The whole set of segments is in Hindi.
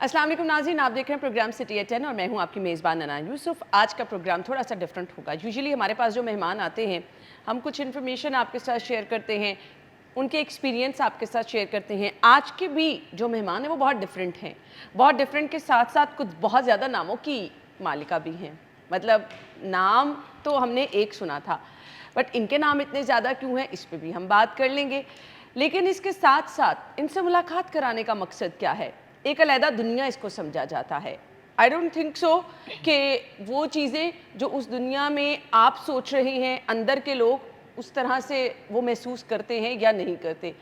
अस्सलाम वालेकुम नाज़रीन, आप देख रहे हैं प्रोग्राम सिटी एट 10 और मैं हूं आपकी मेज़बान अनान यूसुफ। आज का प्रोग्राम थोड़ा सा डिफरेंट होगा। यूजुअली हमारे पास जो मेहमान आते हैं, हम कुछ इन्फॉर्मेशन आपके साथ शेयर करते हैं, उनके एक्सपीरियंस आपके साथ शेयर करते हैं। आज के भी जो मेहमान हैं वो बहुत डिफरेंट हैं। बहुत डिफरेंट के साथ साथ कुछ बहुत ज़्यादा नामों की मालिका भी हैं। मतलब नाम तो हमने एक सुना था, बट इनके नाम इतने ज़्यादा क्यों हैं, इस पर भी हम बात कर लेंगे। लेकिन इसके साथ साथ इनसे मुलाकात कराने का मकसद क्या है, एक अलहदा दुनिया इसको समझा जाता है। आई डोंट थिंक सो कि वो चीज़ें जो उस दुनिया में आप सोच रहे हैं, अंदर के लोग उस तरह से वो महसूस करते हैं या नहीं करते।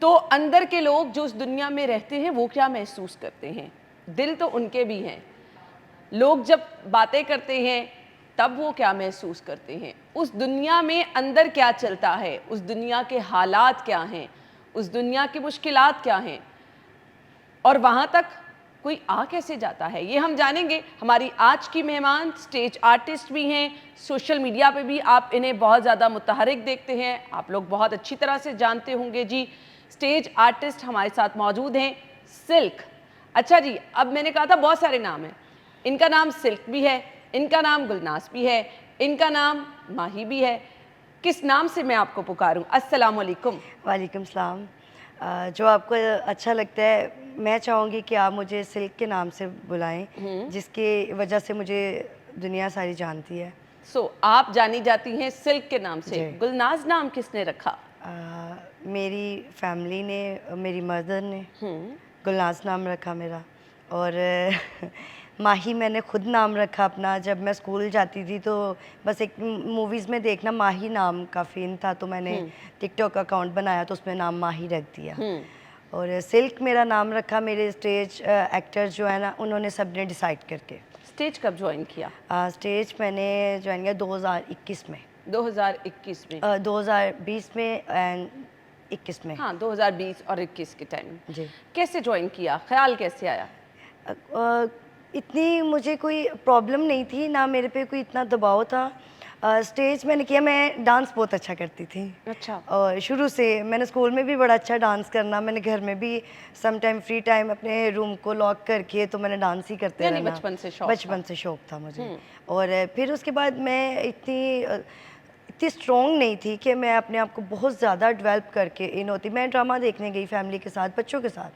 तो अंदर के लोग जो उस दुनिया में रहते हैं वो क्या महसूस करते हैं, दिल तो उनके भी हैं। लोग जब बातें करते हैं तब वो क्या महसूस करते हैं, उस दुनिया में अंदर क्या चलता है, उस दुनिया के हालात क्या हैं, उस दुनिया की मुश्किलात क्या हैं, और वहाँ तक कोई आ कैसे जाता है, ये हम जानेंगे। हमारी आज की मेहमान स्टेज आर्टिस्ट भी हैं, सोशल मीडिया पे भी आप इन्हें बहुत ज़्यादा मुतहरिक देखते हैं, आप लोग बहुत अच्छी तरह से जानते होंगे जी। स्टेज आर्टिस्ट हमारे साथ मौजूद हैं, सिल्क। अच्छा जी, अब मैंने कहा था बहुत सारे नाम हैं, इनका नाम सिल्क भी है, इनका नाम गुलनाज भी है, इनका नाम माही भी है। किस नाम से मैं आपको पुकारूं? अस्सलाम वालेकुम। वालेकुम सलाम। जो आपको अच्छा लगता है, मैं चाहूँगी कि आप मुझे सिल्क के नाम से बुलाएं, जिसकी वजह से मुझे दुनिया सारी जानती है। आप जानी जाती हैं सिल्क के नाम से। गुलनाज नाम किसने रखा? मेरी फैमिली ने, मेरी मदर ने गुलनाज नाम रखा मेरा। और माही मैंने खुद नाम रखा अपना। जब मैं स्कूल जाती थी तो बस एक मूवीज़ में देखना माही नाम का फ़ेम था, तो मैंने टिकटॉक अकाउंट बनाया तो उसमें नाम माही रख दिया। और सिल्क मेरा नाम रखा मेरे स्टेज एक्टर्स जो है ना, उन्होंने सब ने डिसाइड करके। स्टेज कब ज्वाइन किया? स्टेज मैंने ज्वाइन किया 2021 में। 2021 में? 2020 में एंड 21 में। हाँ, 2020 और 21 के टाइम जी। कैसे ज्वाइन किया, ख्याल कैसे आया? इतनी मुझे कोई प्रॉब्लम नहीं थी, ना मेरे पे कोई इतना दबाव था। स्टेज मैंने किया, मैं डांस बहुत अच्छा करती थी। अच्छा। और शुरू से मैंने स्कूल में भी बड़ा अच्छा डांस करना, मैंने घर में भी सम टाइम फ्री टाइम अपने रूम को लॉक करके तो मैंने डांस ही करते रहना। बचपन से शौक था मुझे। और फिर उसके बाद मैं इतनी स्ट्रॉन्ग नहीं थी कि मैं अपने आप को बहुत ज़्यादा डेवलप करके इन होती। मैं ड्रामा देखने गई फैमिली के साथ, बच्चों के साथ।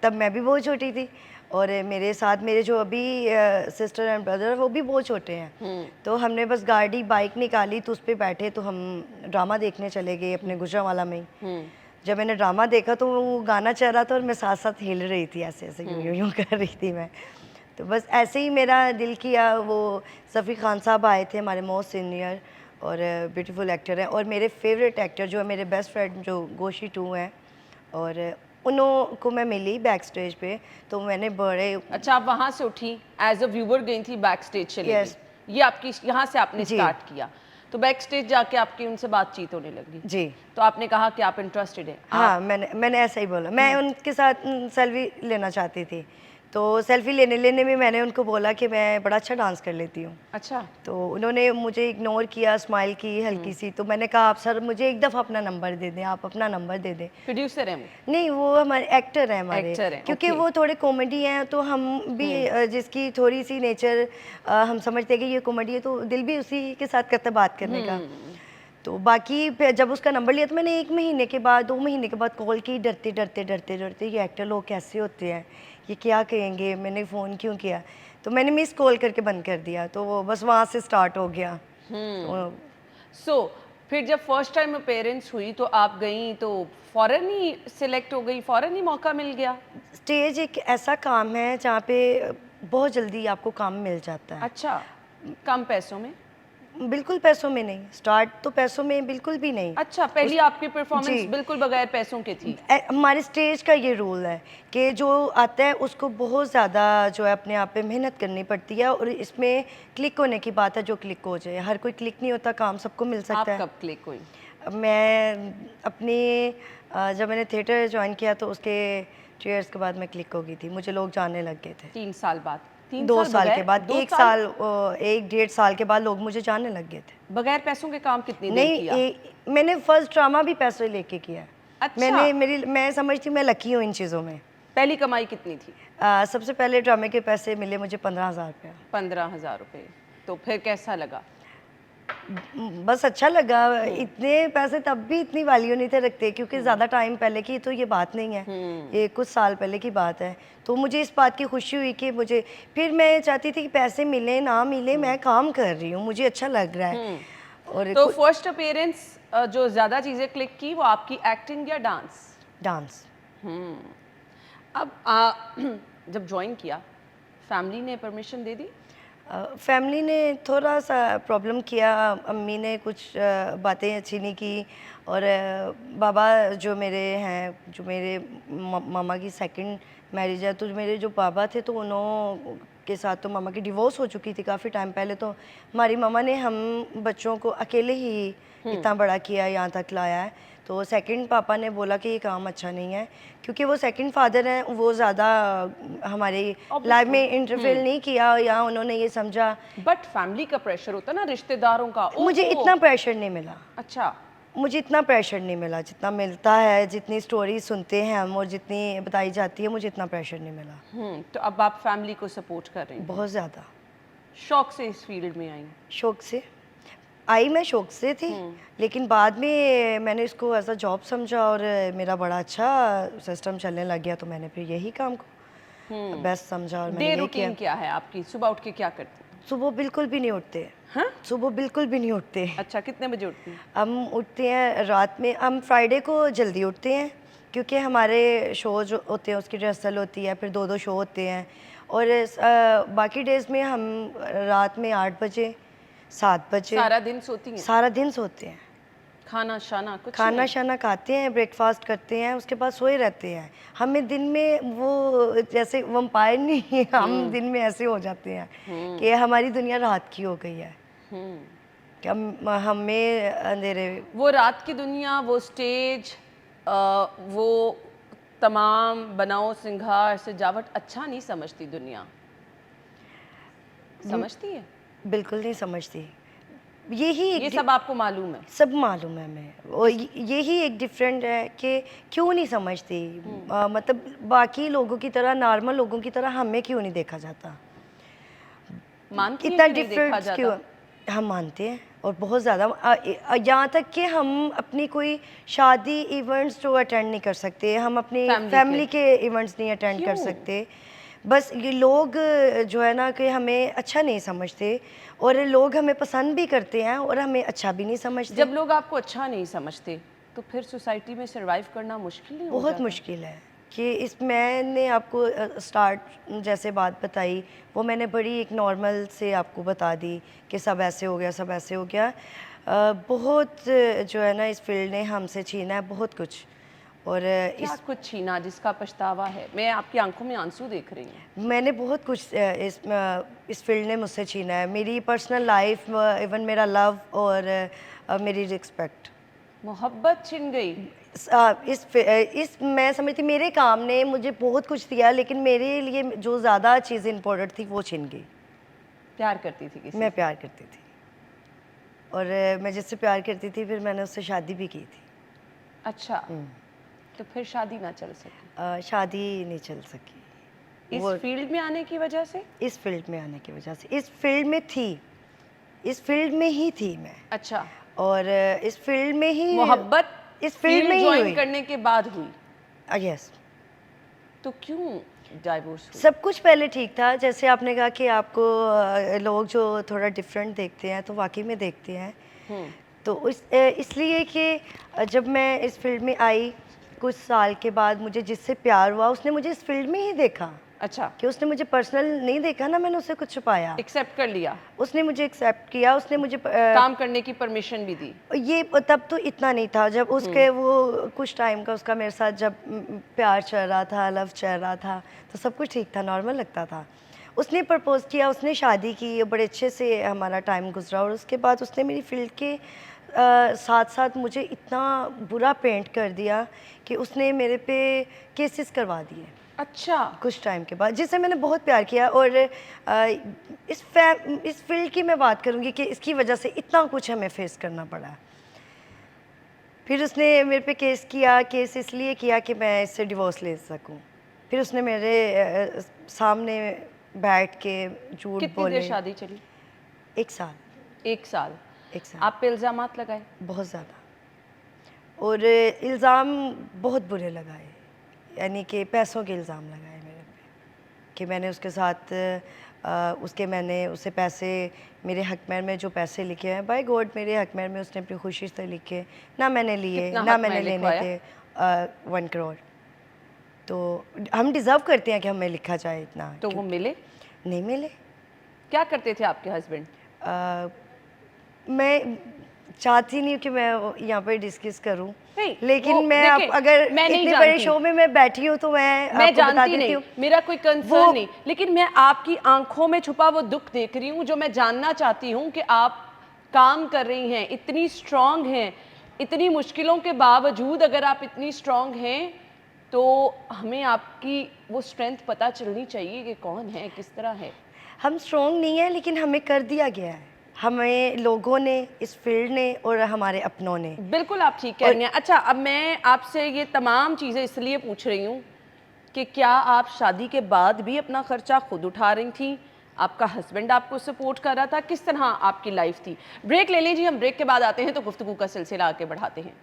तब मैं भी बहुत छोटी थी और मेरे साथ मेरे जो अभी सिस्टर एंड ब्रदर वो भी बहुत छोटे हैं। तो हमने बस गाड़ी बाइक निकाली तो उस पर बैठे तो हम ड्रामा देखने चले गए अपने गुजरांवाला में ही। जब मैंने ड्रामा देखा तो वो गाना चल रहा था और मैं साथ साथ हिल रही थी, ऐसे ऐसे यूँ यूँ कर रही थी मैं। तो बस ऐसे ही मेरा दिल किया। वो सफ़ी खान साहब आए थे, हमारे मोस्ट सीनियर और ब्यूटीफुल एक्टर हैं, और मेरे फेवरेट एक्टर जो है मेरे बेस्ट फ्रेंड जो गोशी टू हैं, और उन्हों को मैं मिली बैक स्टेज पे। तो मैंने बड़े अच्छा, आप वहाँ से उठी, एज अ व्यूवर गई थी बैक स्टेज चली गई। ये आपकी यहाँ से आपने स्टार्ट किया, तो बैक स्टेज जाके आपकी उनसे बातचीत होने लगी जी। तो आपने कहा कि आप इंटरेस्टेड हैं? हाँ, मैंने ऐसा ही बोला। मैं उनके साथ सेल्फी लेना चाहती थी, तो सेल्फी लेने में मैंने उनको बोला कि मैं बड़ा अच्छा डांस कर लेती हूँ। अच्छा। तो उन्होंने मुझे इग्नोर किया, स्माइल की हल्की सी। तो मैंने कहा आप सर मुझे एक दफ़ा अपना नंबर दे दें, आप अपना नंबर दे दें। प्रोड्यूसर हैं? नहीं, वो हमारे एक्टर हैं, हमारे एक्टर हैं, क्योंकि वो थोड़े कॉमेडी हैं। तो हम भी जिसकी थोड़ी सी नेचर हम समझते हैं कि ये कॉमेडी है तो दिल भी उसी के साथ करता बात करने का। तो बाकी जब उसका नंबर लिया तो मैंने 1 महीने के बाद 2 महीने के बाद कॉल की, डरते डरते डरते डरते ये एक्टर लोग कैसे होते हैं, ये क्या कहेंगे, मैंने फ़ोन क्यों किया। तो मैंने मिस कॉल करके बंद कर दिया। तो वो बस वहाँ से स्टार्ट हो गया। फिर जब फर्स्ट टाइम अपीयरेंस हुई तो आप गई तो फ़ौरन ही सिलेक्ट हो गई, फ़ौरन ही मौका मिल गया? स्टेज एक ऐसा काम है जहाँ पे बहुत जल्दी आपको काम मिल जाता है। अच्छा, कम पैसों में? बिल्कुल पैसों में नहीं, स्टार्ट तो पैसों में बिल्कुल भी नहीं। अच्छा, पहली आपकी परफॉर्मेंस बिल्कुल बगैर पैसों की थी? हमारे स्टेज का ये रूल है कि जो आता है उसको बहुत ज़्यादा जो है अपने आप पे मेहनत करनी पड़ती है, और इसमें क्लिक होने की बात है, जो क्लिक हो जाए। हर कोई क्लिक नहीं होता, काम सबको मिल सकता है। आप कब क्लिक हुई? मैं अपनी जब मैंने थिएटर ज्वाइन किया तो उसके 2 इयर्स के बाद मैं क्लिक हो गई थी, मुझे लोग जानने लग गए थे। 3 साल बाद? 2 साल के बाद, 1 साल 1 डेढ़ साल के बाद लोग मुझे जानने लग गए थे। बगैर पैसों के काम कितनी देर किया? मैंने फर्स्ट ड्रामा भी पैसे लेके किया। अच्छा। मैं समझती हूँ मैं लकी हूँ इन चीज़ों में। पहली कमाई कितनी थी? सबसे पहले ड्रामे के पैसे मिले मुझे 15,000 रुपया। 15,000 रुपये। तो फिर कैसा लगा? बस अच्छा लगा। इतने पैसे तब भी इतनी वैल्यू नहीं थे रखते, क्योंकि ज़्यादा टाइम पहले की तो ये बात नहीं है, ये कुछ साल पहले की बात है। तो मुझे इस बात की खुशी हुई कि मुझे, फिर मैं चाहती थी कि पैसे मिले ना मिले, मैं काम कर रही हूँ, मुझे अच्छा लग रहा है। और तो फर्स्ट अपीयरेंस जो ज़्यादा चीज़ें क्लिक की वो आपकी एक्टिंग या डांस? डांस। अब जब ज्वाइन किया फैमिली ने परमिशन दे दी? फैमिली ने थोड़ा सा प्रॉब्लम किया, अम्मी ने कुछ बातें अच्छी नहीं की, और बाबा जो मेरे हैं, जो मेरे मामा की सेकंड मैरिज है, तो मेरे जो बाबा थे तो उन्हों के साथ तो मामा की डिवोर्स हो चुकी थी काफ़ी टाइम पहले। तो हमारी मामा ने हम बच्चों को अकेले ही इतना बड़ा किया, यहाँ तक लाया है। तो सेकंड पापा ने बोला कि ये काम अच्छा नहीं है, क्योंकि वो सेकंड फादर हैं, वो ज़्यादा हमारी लाइफ में इंटरफेयर नहीं किया, या उन्होंने ये समझा। बट फैमिली का प्रेशर होता ना, रिश्तेदारों का। मुझे इतना प्रेशर नहीं मिला। अच्छा। मुझे इतना प्रेशर नहीं मिला जितना मिलता है, जितनी स्टोरी सुनते हैं हम और जितनी बताई जाती है, मुझे इतना प्रेशर नहीं मिला। तो अब आप फैमिली को सपोर्ट कर रही हैं? बहुत ज़्यादा। शौक से इस फील्ड में आई? शौक से आई, मैं शौक से थी, लेकिन बाद में मैंने इसको एज अ जॉब समझा और मेरा बड़ा अच्छा सिस्टम चलने लग गया, तो मैंने फिर यही काम को बेस्ट समझा और मैंने यही किया। क्या है आपकी? सुबह उठ के क्या करती हैं? सुबह बिल्कुल भी नहीं उठते। हाँ? सुबह बिल्कुल भी नहीं उठते। अच्छा, कितने बजे उठती हैं? हम उठते हैं रात में, हम फ्राइडे को जल्दी उठते हैं, क्योंकि हमारे शो जो होते हैं उसकी रिहर्सल होती है, फिर 2-2 शो होते हैं, और बाकी डेज में हम रात में 8 बजे 7 बजे। सारा दिन सोती हैं? सारा दिन सोते हैं। खाना शाना कुछ खाना नहीं? शाना खाते हैं, ब्रेकफास्ट करते हैं, उसके बाद सोए रहते हैं। हमें दिन में वो जैसे वम्पायर नहीं है, हम दिन में ऐसे हो जाते हैं कि हमारी दुनिया रात की हो गई है, कि हमें अंधेरे। वो रात की दुनिया, वो स्टेज, वो तमाम बनाओ सिंगार सजावट अच्छा नहीं समझती दुनिया? समझती है? बिल्कुल नहीं समझती। यही ये सब आपको मालूम है? सब मालूम है मैं, और यही एक डिफरेंट है कि क्यों नहीं समझती। मतलब बाकी लोगों की तरह, नॉर्मल लोगों की तरह हमें क्यों नहीं देखा जाता? मानती इतना हैं कि नहीं देखा डिफरेंस जाता? क्यों? हम मानते हैं, और बहुत ज़्यादा। यहाँ तक कि हम अपनी कोई शादी इवेंट्स जो अटेंड नहीं कर सकते, हम अपनी फैमिली के इवेंट्स नहीं अटेंड कर सकते। बस ये लोग जो है ना कि हमें अच्छा नहीं समझते, और लोग हमें पसंद भी करते हैं और हमें अच्छा भी नहीं समझते। जब लोग आपको अच्छा नहीं समझते तो फिर सोसाइटी में सरवाइव करना मुश्किल नहीं हो बहुत जाता? मुश्किल है कि इस मैंने आपको स्टार्ट जैसे बात बताई, वो मैंने बड़ी एक नॉर्मल से आपको बता दी कि सब ऐसे हो गया, सब ऐसे हो गया। बहुत जो है ना इस फील्ड ने हमसे छीना है बहुत कुछ, और क्या कुछ छीना जिसका पछतावा है? मैं आपकी आंखों में आंसू देख रही हूँ। मैंने बहुत कुछ इस फील्ड ने मुझसे छीना है, मेरी पर्सनल लाइफ, इवन मेरा लव, और मेरी रिस्पेक्ट। मोहब्बत छिन गई? इस मैं समझती मेरे काम ने मुझे बहुत कुछ दिया, लेकिन मेरे लिए जो ज़्यादा चीज़ इम्पोर्टेंट थी वो छिन गई। प्यार करती थी किसी? मैं प्यार करती थी, और मैं जिससे प्यार करती थी फिर मैंने उससे शादी भी की थी। अच्छा, तो फिर शादी ना चल सकी? शादी नहीं चल सकी। इस फील्ड में आने की वजह से? इस फील्ड में आने की वजह से, इस फील्ड में थी, इस फील्ड में ही थी मैं। अच्छा। और इस फील्ड में ही मोहब्बत इस फील्ड में ही ज्वाइन करने के बाद हुई? यस। तो क्यों डाइवोर्स हुई? सब कुछ पहले ठीक था, जैसे आपने कहा कि आपको लोग जो थोड़ा डिफरेंट देखते हैं, तो वाकई में देखते हैं। तो इसलिए कि जब मैं इस फील्ड में आई कुछ साल के बाद, मुझे जिससे प्यार हुआ उसने मुझे इस फील्ड में ही देखा। अच्छा। कि उसने मुझे पर्सनल नहीं देखा ना, मैंने उससे कुछ छुपाया। एक्सेप्ट कर लिया? उसने मुझे एक्सेप्ट किया, उसने मुझे काम करने की परमिशन भी दी। ये तब तो इतना नहीं था, जब उसके वो कुछ टाइम का उसका मेरे साथ जब प्यार चल रहा था, लव चल रहा था, तो सब कुछ ठीक था, नॉर्मल लगता था। उसने प्रपोज किया, उसने शादी की, बड़े अच्छे से हमारा टाइम गुजरा, और उसके बाद उसने मेरी फील्ड के साथ साथ मुझे इतना बुरा पेंट कर दिया कि उसने मेरे पे केसेस करवा दिए। अच्छा। कुछ टाइम के बाद, जिससे मैंने बहुत प्यार किया, और इस फील्ड की मैं बात करूंगी कि इसकी वजह से इतना कुछ हमें फेस करना पड़ा। फिर उसने मेरे पे केस किया, केस इसलिए किया कि मैं इससे डिवोर्स ले सकूं। फिर उसने मेरे सामने बैठ के झूठ कितनी बोले। देर शादी चली? 1 साल। 1 साल। 1 साल। आप पे इल्ज़ामात लगाए? बहुत ज़्यादा, और इल्ज़ाम बहुत बुरे लगाए, यानी कि पैसों के इल्ज़ाम लगाए मेरे पे कि मैंने उसके साथ मैंने उसे पैसे, मेरे हकमैर में जो पैसे लिखे हैं, बाय गॉड मेरे हकमैर में उसने अपनी खुशी से लिखे, ना मैंने लिए कितना ना हक मैंने में लेने लिखवाया? थे। 1 करोड़। तो हम डिज़र्व करते हैं कि हमें लिखा जाए इतना। तो वो मिले? नहीं मिले। क्या करते थे आपके हस्बैंड? मैं चाहती नहीं हूँ कि मैं यहाँ पर डिस्कस करूँ, नहीं, लेकिन मैं आप देखें, अगर मैं नहीं इतने बड़े जानती। शो में मैं बैठी हूँ तो मैं आपको बता जानती देती नहीं, हूँ। मेरा कोई कंसर्न नहीं, लेकिन मैं आपकी आंखों में छुपा वो दुख देख रही हूँ जो मैं जानना चाहती हूँ कि आप काम कर रही हैं, इतनी स्ट्रांग हैं, इतनी मुश्किलों के बावजूद अगर आप इतनी स्ट्रांग हैं तो हमें आपकी वो स्ट्रेंथ पता चलनी चाहिए कि कौन है, किस तरह है। हम स्ट्रॉन्ग नहीं है, लेकिन हमें कर दिया गया है, हमें लोगों ने, इस फील्ड ने और हमारे अपनों ने। बिल्कुल आप ठीक कह रही हैं। अच्छा, अब मैं आपसे ये तमाम चीज़ें इसलिए पूछ रही हूँ कि क्या आप शादी के बाद भी अपना खर्चा खुद उठा रही थी? आपका हस्बैंड आपको सपोर्ट कर रहा था? किस तरह आपकी लाइफ थी? ब्रेक ले लीजिए, हम ब्रेक के बाद आते हैं तो गुफ्तगू का सिलसिला आगे बढ़ाते हैं।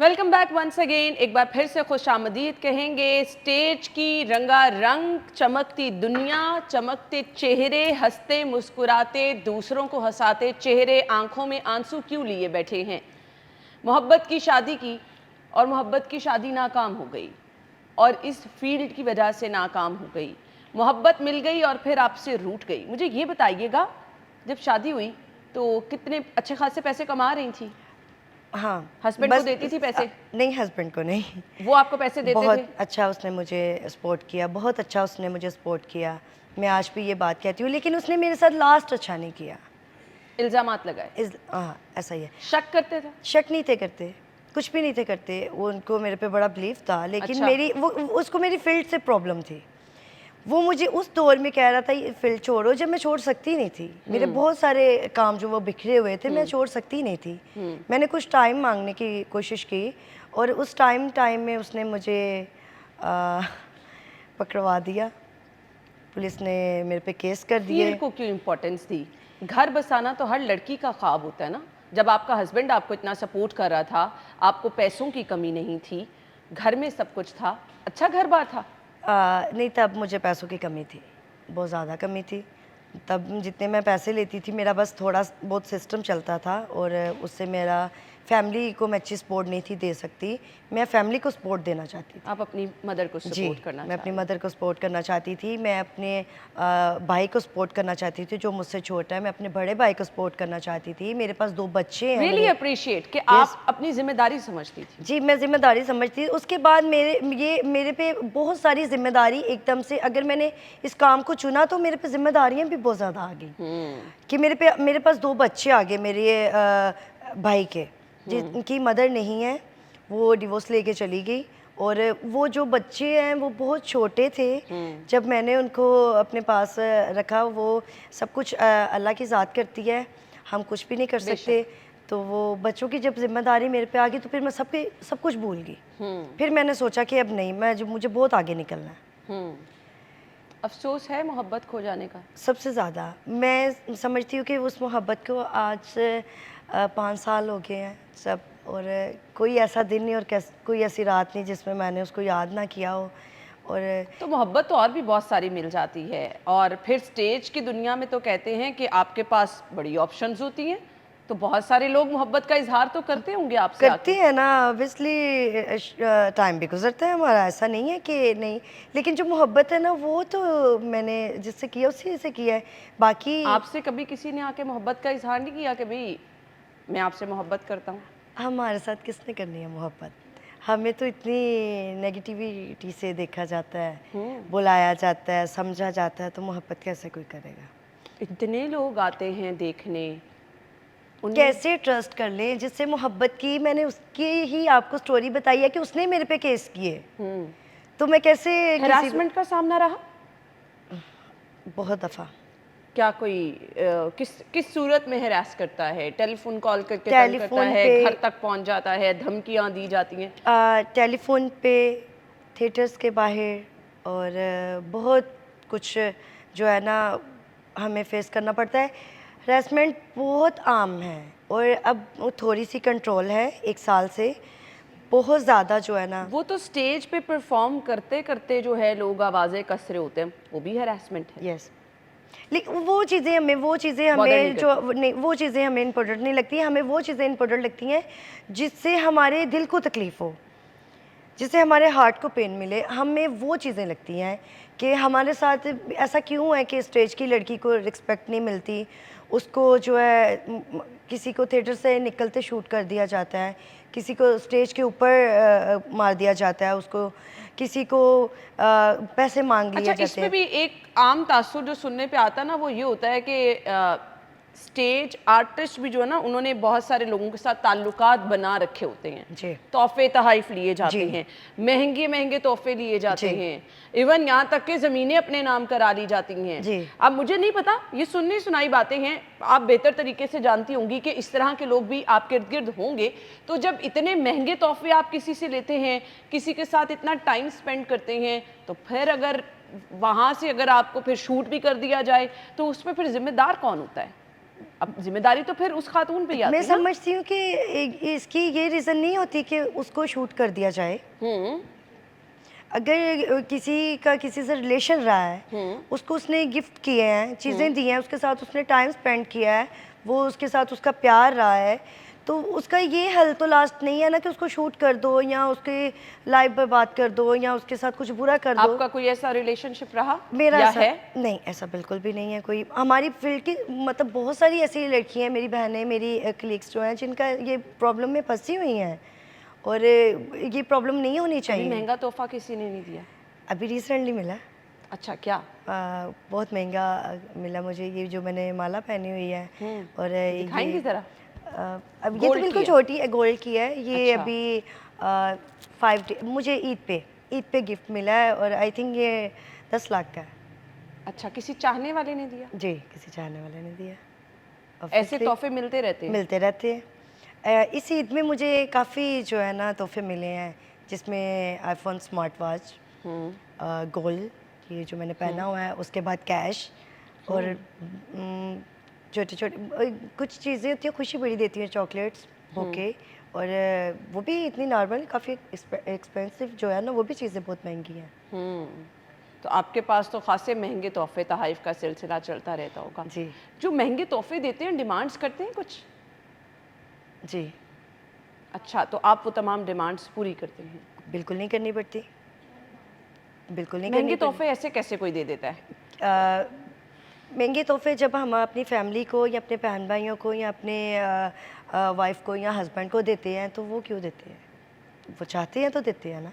Welcome back once again. एक बार फिर से खुश आमदीद कहेंगे। स्टेज की रंगारंग चमकती दुनिया, चमकते चेहरे, हंसते मुस्कुराते दूसरों को हंसाते चेहरे, आंखों में आंसू क्यों लिए बैठे हैं? मोहब्बत की शादी की और मोहब्बत की शादी नाकाम हो गई और इस फील्ड की वजह से नाकाम हो गई। मोहब्बत मिल गई और फिर आपसे रूठ गई। मुझे ये बताइएगा, जब शादी हुई तो कितने अच्छे खासे पैसे कमा रही थी? हाँ, हस्बैंड को देती थी पैसे? नहीं, हस्बैंड को नहीं। वो आपको पैसे देते थे? बहुत अच्छा उसने मुझे सपोर्ट किया, बहुत अच्छा उसने मुझे सपोर्ट किया। मैं आज भी ये बात कहती हूँ, लेकिन उसने मेरे साथ लास्ट अच्छा नहीं किया। इल्ज़ामात लगाए? हाँ, ऐसा ही है। शक करते थे? शक नहीं थे करते, कुछ भी नहीं थे करते। वो उनको मेरे पे बड़ा बिलीव था, लेकिन अच्छा। मेरी वो उसको मेरी फील्ड से प्रॉब्लम थी। वो मुझे उस दौर में कह रहा था ये फील्ड छोड़ो, जब मैं छोड़ सकती नहीं थी। मेरे बहुत सारे काम जो वो बिखरे हुए थे, मैं छोड़ सकती नहीं थी। मैंने कुछ टाइम मांगने की कोशिश की और उस टाइम में उसने मुझे पकड़वा दिया। पुलिस ने मेरे पे केस कर दिए। फील्ड को क्यों इम्पोर्टेंस दी? घर बसाना तो हर लड़की का ख्वाब होता है ना। जब आपका हस्बैंड आपको इतना सपोर्ट कर रहा था, आपको पैसों की कमी नहीं थी, घर में सब कुछ था, अच्छा घर बार था। नहीं, तब मुझे पैसों की कमी थी, बहुत ज़्यादा कमी थी। तब जितने मैं पैसे लेती थी, मेरा बस थोड़ा बहुत सिस्टम चलता था और उससे मेरा फैमिली को मैं अच्छी सपोर्ट नहीं थी दे सकती। मैं फैमिली को सपोर्ट देना चाहती थी। आप अपनी मदर को सपोर्ट करना मैं अपनी मदर को सपोर्ट करना चाहती थी। मैं अपने भाई को सपोर्ट करना चाहती थी जो मुझसे छोटा है। मैं अपने बड़े भाई को सपोर्ट करना चाहती थी। मेरे पास 2 बच्चे हैं। रियली अप्रिशिएट कि आप अपनी जिम्मेदारी समझती थी। जी, मैं जिम्मेदारी समझती थी। उसके बाद मेरे पे बहुत सारी जिम्मेदारी एकदम से, अगर मैंने इस काम को चुना तो मेरे पे जिम्मेदारियां भी बहुत ज़्यादा आ गई कि मेरे पास 2 बच्चे आ गए मेरे भाई के, जिनकी मदर नहीं है, वो डिवोर्स लेके चली गई। और वो जो बच्चे हैं वो बहुत छोटे थे जब मैंने उनको अपने पास रखा। वो सब कुछ अल्लाह की ज़ात करती है, हम कुछ भी नहीं कर सकते। तो वो बच्चों की जब जिम्मेदारी मेरे पे आ गई तो फिर मैं सब कुछ भूल गई। फिर मैंने सोचा कि अब नहीं, मुझे बहुत आगे निकलना है। अफसोस है मोहब्बत खो जाने का? सबसे ज़्यादा मैं समझती हूँ कि उस मोहब्बत को आज से 5 साल हो गए हैं सब, और कोई ऐसा दिन नहीं और कोई ऐसी रात नहीं जिसमें मैंने उसको याद ना किया हो। और तो मोहब्बत तो और भी बहुत सारी मिल जाती है। और फिर स्टेज की दुनिया में तो कहते हैं कि आपके पास बड़ी ऑप्शंस होती हैं, तो बहुत सारे लोग मोहब्बत का इजहार तो करते होंगे आपसे। करते हैं ना, ऑब्वियसली टाइम भी गुजरता है हमारा, ऐसा नहीं है कि नहीं। लेकिन जो मोहब्बत है ना, वो तो मैंने जिससे किया उसी से किया है। बाकी आपसे कभी किसी ने आके मोहब्बत का इजहार नहीं किया कि भाई मैं आपसे मोहब्बत करता हूँ? हमारे साथ किसने करनी है मोहब्बत? हमें तो इतनी नेगेटिविटी से देखा जाता है, बुलाया जाता है, समझा जाता है, तो मोहब्बत कैसे कोई करेगा? इतने लोग आते हैं देखने, कैसे ट्रस्ट कर लें जिससे मोहब्बत की? मैंने उसकी ही आपको स्टोरी बताई है कि उसने मेरे पे केस किए, तो मैं कैसे हरासमेंट का सामना रहा? बहुत दफ़ा क्या कोई किस किस सूरत में हरास करता है? टेलीफोन कॉल करके तंग करता है, घर तक पहुंच जाता है, धमकियां दी जाती हैं? टेलीफोन पे, थिएटर्स के बाहर, और बहुत कुछ जो है ना हमें फेस करना पड़ता है। हरासमेंट बहुत आम है और अब वो थोड़ी सी कंट्रोल है 1 साल से। बहुत ज़्यादा जो है ना, वो तो स्टेज पे परफॉर्म करते करते जो है लोग आवाज़ें कस रहे होते हैं, वो भी हरासमेंट है। यस, लेकिन वो चीज़ें हमें जो नहीं, वो चीज़ें हमें इम्पोर्टेंट नहीं लगती। हमें वो चीज़ें इम्पोर्टेंट लगती हैं जिससे हमारे दिल को तकलीफ़ हो, जिससे हमारे हार्ट को पेन मिले। हमें वो चीज़ें लगती हैं कि हमारे साथ ऐसा क्यों है कि स्टेज की लड़की को रिस्पेक्ट नहीं मिलती, उसको जो है किसी को थिएटर से निकलते शूट कर दिया जाता है, किसी को स्टेज के ऊपर मार दिया जाता है, उसको किसी को पैसे मांग लिए जाते हैं। इसमें भी एक आम तासुर जो सुनने पे आता है ना, वो ये होता है कि स्टेज आर्टिस्ट भी जो है ना, उन्होंने बहुत सारे लोगों के साथ ताल्लुकात बना रखे होते हैं जी, तोहफे तहाइफ लिए जाते हैं, महंगे महंगे तोहफे लिए जाते हैं, इवन यहाँ तक के ज़मीनें अपने नाम करा ली जाती हैं। अब मुझे नहीं पता, ये सुननी सुनाई बातें हैं, आप बेहतर तरीके से जानती होंगी कि इस तरह के लोग भी आपके इर्द गिर्द होंगे। तो जब इतने महंगे तोहफे आप किसी से लेते हैं, किसी के साथ इतना टाइम स्पेंड करते हैं, तो फिर अगर वहाँ से अगर आपको फिर शूट भी कर दिया जाए तो उसमें फिर जिम्मेदार कौन होता है? अब जिम्मेदारी तो फिर उस खातून पे ही आती है। मैं समझती हूँ कि इसकी ये रीज़न नहीं होती कि उसको शूट कर दिया जाए। अगर किसी का किसी से रिलेशन रहा है, उसको उसने गिफ्ट किए हैं, चीज़ें दी हैं, उसके साथ उसने टाइम स्पेंड किया है, वो उसके साथ उसका प्यार रहा है, तो उसका ये हल तो लास्ट नहीं है ना कि उसको शूट कर दो या उसके लाइफ बर्बाद कर दो या उसके साथ कुछ बुरा कर दो। आपका कोई ऐसा रिलेशनशिप रहा मेरा या ऐसा है? नहीं, ऐसा बिल्कुल भी नहीं है कोई। हमारी फील्ड की मतलब बहुत सारी ऐसी लड़कियां, मेरी बहनें, मेरी कलीग्स जो हैं, जिनका ये प्रॉब्लम में फंसी हुई हैं और ये प्रॉब्लम नहीं होनी चाहिए। महंगा तोहफा किसी ने नहीं दिया? अभी रिसेंटली मिला। अच्छा, क्या? बहुत महंगा मिला मुझे, ये जो मैंने माला पहनी हुई है। और दिखाएंगी जरा? अब ये तो बिल्कुल छोटी है, गोल्ड की है ये। अच्छा। अभी 5 डे मुझे ईद पे गिफ्ट मिला है और आई थिंक ये 10 लाख का है। अच्छा, किसी चाहने वाले ने दिया? जी, किसी चाहने वाले ने दिया। ऐसे तोहफे मिलते रहते हैं? मिलते रहते हैं। इस ईद में मुझे काफ़ी जो है ना तोहफे मिले हैं, जिसमें आईफोन स्मार्ट वॉच, गोल्ड ये जो मैंने पहना हुआ है, उसके बाद कैश और छोटे छोटे कुछ चीज़ें होती हैं खुशी बड़ी देती हैं, चॉकलेट्स, बुके, और वो भी इतनी नॉर्मल, काफ़ी एक्सपेंसिव जो है ना, वो भी चीज़ें बहुत महंगी हैं। तो आपके पास तो खासे महंगे तोहफे तहाइफ का सिलसिला चलता रहता होगा। जी। जो महंगे तोहफे देते हैं, डिमांड्स करते हैं कुछ? जी। अच्छा, तो आप वो तमाम डिमांड्स पूरी करते हैं? बिल्कुल नहीं करनी पड़ती, बिल्कुल नहीं। महंगे तोहफे ऐसे कैसे कोई दे देता है? महंगे तोहफे जब हम अपनी फैमिली को या अपने बहन भाइयों को या अपने वाइफ को या हस्बैंड को देते हैं, तो वो क्यों देते हैं? वो चाहते हैं तो देते हैं ना।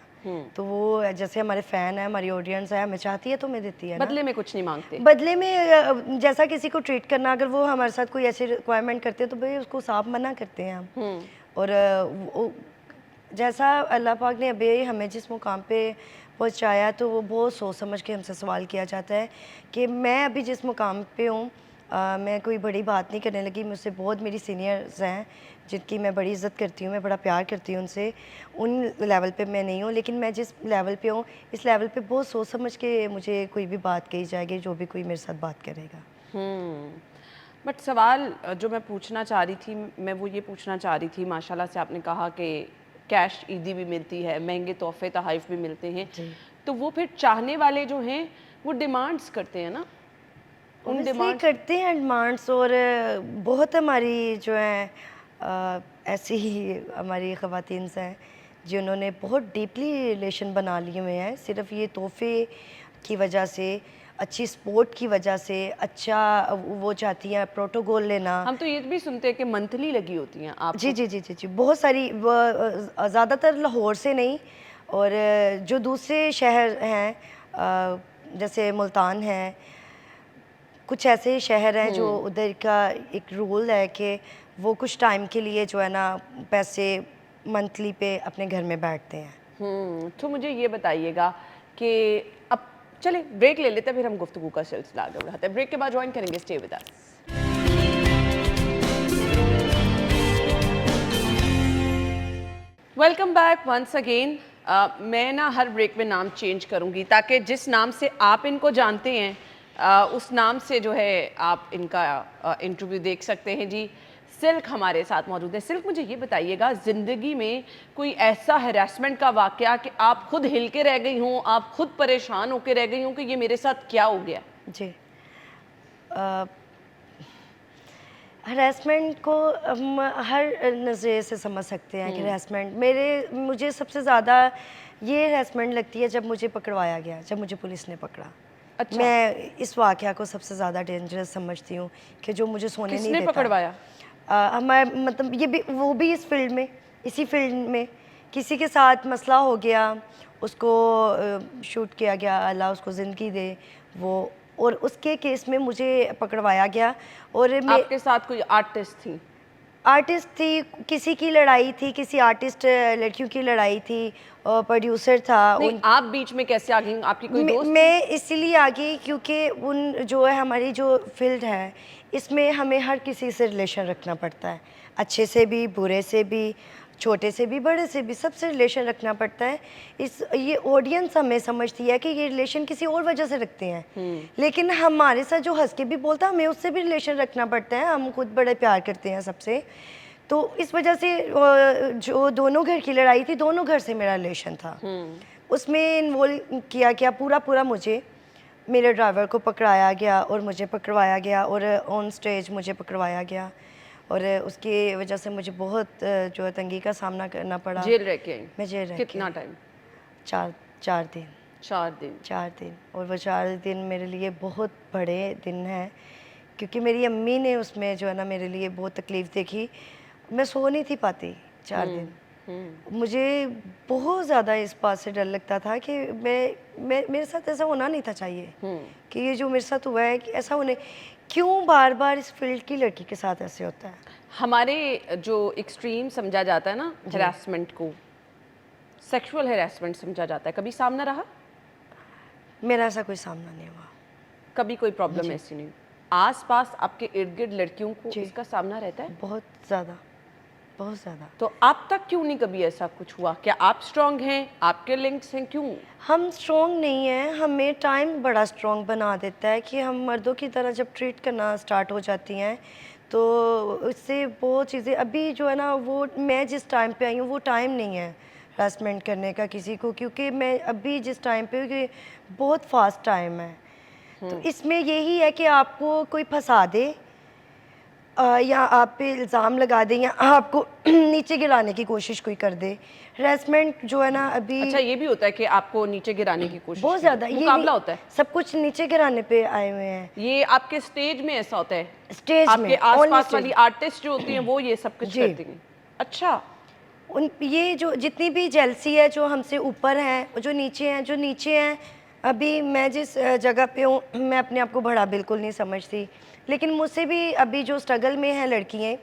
तो वो जैसे हमारे फ़ैन है, हमारी ऑडियंस है, हमें चाहती है तो हमें देती है ना। बदले में कुछ नहीं मांगते? बदले में जैसा किसी को ट्रीट करना, अगर वो हमारे साथ कोई ऐसी रिक्वायरमेंट करते हैं तो भाई उसको साफ मना करते हैं हम। और जैसा अल्लाह पाक ने अभी हमें जिस मुकाम पे पहुंचाया, तो वो बहुत सोच समझ के हमसे सवाल किया जाता है कि मैं अभी जिस मुकाम पे हूँ, मैं कोई बड़ी बात नहीं करने लगी। मुझसे बहुत मेरी सीनियर्स हैं जिनकी मैं बड़ी इज़्ज़त करती हूँ, मैं बड़ा प्यार करती हूँ उनसे, उन लेवल पे मैं नहीं हूँ, लेकिन मैं जिस लेवल पे हूँ, इस लेवल पे बहुत सोच समझ के मुझे कोई भी बात कही जाएगी, जो भी कोई मेरे साथ बात करेगा। बट सवाल जो मैं पूछना चाह रही थी, मैं वो ये पूछना चाह रही थी, माशाल्लाह से आपने कहा कि कैश ईदी भी मिलती है, महंगे तोहफे तहाइफ भी मिलते हैं, तो वो फिर चाहने वाले जो हैं वो डिमांड्स करते हैं ना, उन डिमांड करते हैं डिमांड्स। और बहुत हमारी जो है ऐसी ही हमारी ख़वातीन हैं जिन्होंने बहुत डीपली रिलेशन बना लिए हुए हैं, सिर्फ ये तोहफे की वजह से, अच्छी स्पोर्ट की वजह से, अच्छा वो चाहती हैं प्रोटोकॉल लेना। हम तो ये भी सुनते हैं कि मंथली लगी होती हैं आप? जी जी जी जी जी, बहुत सारी, ज़्यादातर लाहौर से नहीं, और जो दूसरे शहर हैं जैसे मुल्तान है, कुछ ऐसे शहर हैं जो उधर का एक रूल है कि वो कुछ टाइम के लिए जो है ना पैसे मंथली पे अपने घर में बैठते हैं। तो मुझे ये बताइएगा कि अब चलिए ब्रेक ले लेते हैं, फिर हम गुफ्तगू का सिलसिला आगे बढ़ाते हैं। ब्रेक के बाद ज्वाइन करेंगे, stay with us. Welcome back once again. मैं ना हर ब्रेक में नाम चेंज करूंगी ताकि जिस नाम से आप इनको जानते हैं उस नाम से जो है आप इनका इंटरव्यू देख सकते हैं जी। सिल्क हमारे साथ मौजूद है। सिल्क, मुझे ये बताइएगा, ज़िंदगी में कोई ऐसा हैरेसमेंट का वाक़या कि आप खुद हिल के रह गई हों, आप खुद परेशान होकर रह गई हों कि ये मेरे साथ क्या हो गया? जी, हरासमेंट को हम हर नज़रिए से समझ सकते हैं कि हरासमेंट मुझे सबसे ज़्यादा ये हरासमेंट लगती है जब मुझे पकड़वाया गया, जब मुझे पुलिस ने पकड़ा। अच्छा। मैं इस वाक़या को सबसे ज़्यादा डेंजरस समझती हूँ कि जो मुझे सोने नहीं देता। पकड़वाया? हमारे मतलब ये भी, वो भी इस फील्ड में, इसी फील्ड में किसी के साथ मसला हो गया, उसको शूट किया गया, अल्लाह उसको ज़िंदगी दे वो, और उसके केस में मुझे पकड़वाया गया। और आपके साथ कोई आर्टिस्ट थी, किसी की लड़ाई थी, किसी आर्टिस्ट लड़कियों की लड़ाई थी, प्रोड्यूसर था। आप बीच में कैसे आ गई? आपकी कोई दोस्त? मैं इसीलिए आ गई क्योंकि जो है हमारी जो फील्ड है इसमें हमें हर किसी से रिलेशन रखना पड़ता है, अच्छे से भी, बुरे से भी, छोटे से भी, बड़े से भी, सबसे रिलेशन रखना पड़ता है। ये ऑडियंस हमें समझती है कि ये रिलेशन किसी और वजह से रखते हैं, लेकिन हमारे साथ जो हंस के भी बोलता है हमें उससे भी रिलेशन रखना पड़ता है। हम खुद बड़े प्यार करते हैं सबसे, तो इस वजह से जो दोनों घर की लड़ाई थी, दोनों घर से मेरा रिलेशन था, उसमें इन्वॉल्व किया गया पूरा मुझे। मेरे ड्राइवर को पकड़ाया गया और मुझे पकड़वाया गया और ऑन स्टेज मुझे पकड़वाया गया, और उसकी वजह से मुझे बहुत जो है तंगी का सामना करना पड़ा। जेल रह के आई? मैं जेल रह कितना टाइम? 4 दिन। 4 दिन। और वो 4 दिन मेरे लिए बहुत बड़े दिन हैं, क्योंकि मेरी अम्मी ने उसमें जो है ना मेरे लिए बहुत तकलीफ़ देखी। मैं सो नहीं थी पाती 4 दिन। मुझे बहुत ज़्यादा इस बात से डर लगता था कि मेरे साथ ऐसा होना नहीं था चाहिए, कि ये जो मेरे साथ हुआ है कि ऐसा होने, क्यों बार बार इस फील्ड की लड़की के साथ ऐसे होता है। हमारे जो एक्सट्रीम समझा जाता है ना हैरेसमेंट को, सेक्सुअल हैरेसमेंट समझा जाता है, कभी सामना रहा? मेरा ऐसा कोई सामना नहीं हुआ, कभी कोई प्रॉब्लम ऐसी नहीं? आस पास आपके इर्द गिर्द लड़कियों को इसका सामना रहता है? बहुत ज़्यादा, बहुत ज़्यादा। तो आप तक क्यों नहीं कभी ऐसा कुछ हुआ? क्या आप स्ट्रॉन्ग हैं, आपके लिंक्स हैं, क्यों? हम स्ट्रॉन्ग नहीं हैं, हमें टाइम बड़ा स्ट्रॉन्ग बना देता है कि हम मर्दों की तरह जब ट्रीट करना स्टार्ट हो जाती हैं तो उससे बहुत चीज़ें, अभी जो है ना वो मैं जिस टाइम पे आई हूँ वो टाइम नहीं है हरासमेंट करने का किसी को, क्योंकि मैं अभी जिस टाइम पे कि बहुत फास्ट टाइम है। तो इसमें यही है कि आपको कोई फंसा दे या आप पे इल्ज़ाम लगा दें या आपको नीचे गिराने की कोशिश कोई कर दे। हरासमेंट जो है ना अभी, अच्छा, ये भी होता है कि आपको नीचे गिराने की कोशिश? बहुत ज़्यादा ये मुकाबला होता है, सब कुछ नीचे गिराने पे आए हुए हैं। ये आपके स्टेज में ऐसा होता है? स्टेज आपके में आसपास वाली आर्टिस्ट जो होती हैं वो ये सब कुछ करती हैं? अच्छा। ये जो जितनी भी जेलसी है, जो हमसे ऊपर हैं, जो नीचे हैं, अभी मैं जिस जगह पे हूँ मैं अपने आप को बड़ा बिल्कुल नहीं समझती, लेकिन मुझसे भी अभी जो स्ट्रगल में हैं लड़कियाँ,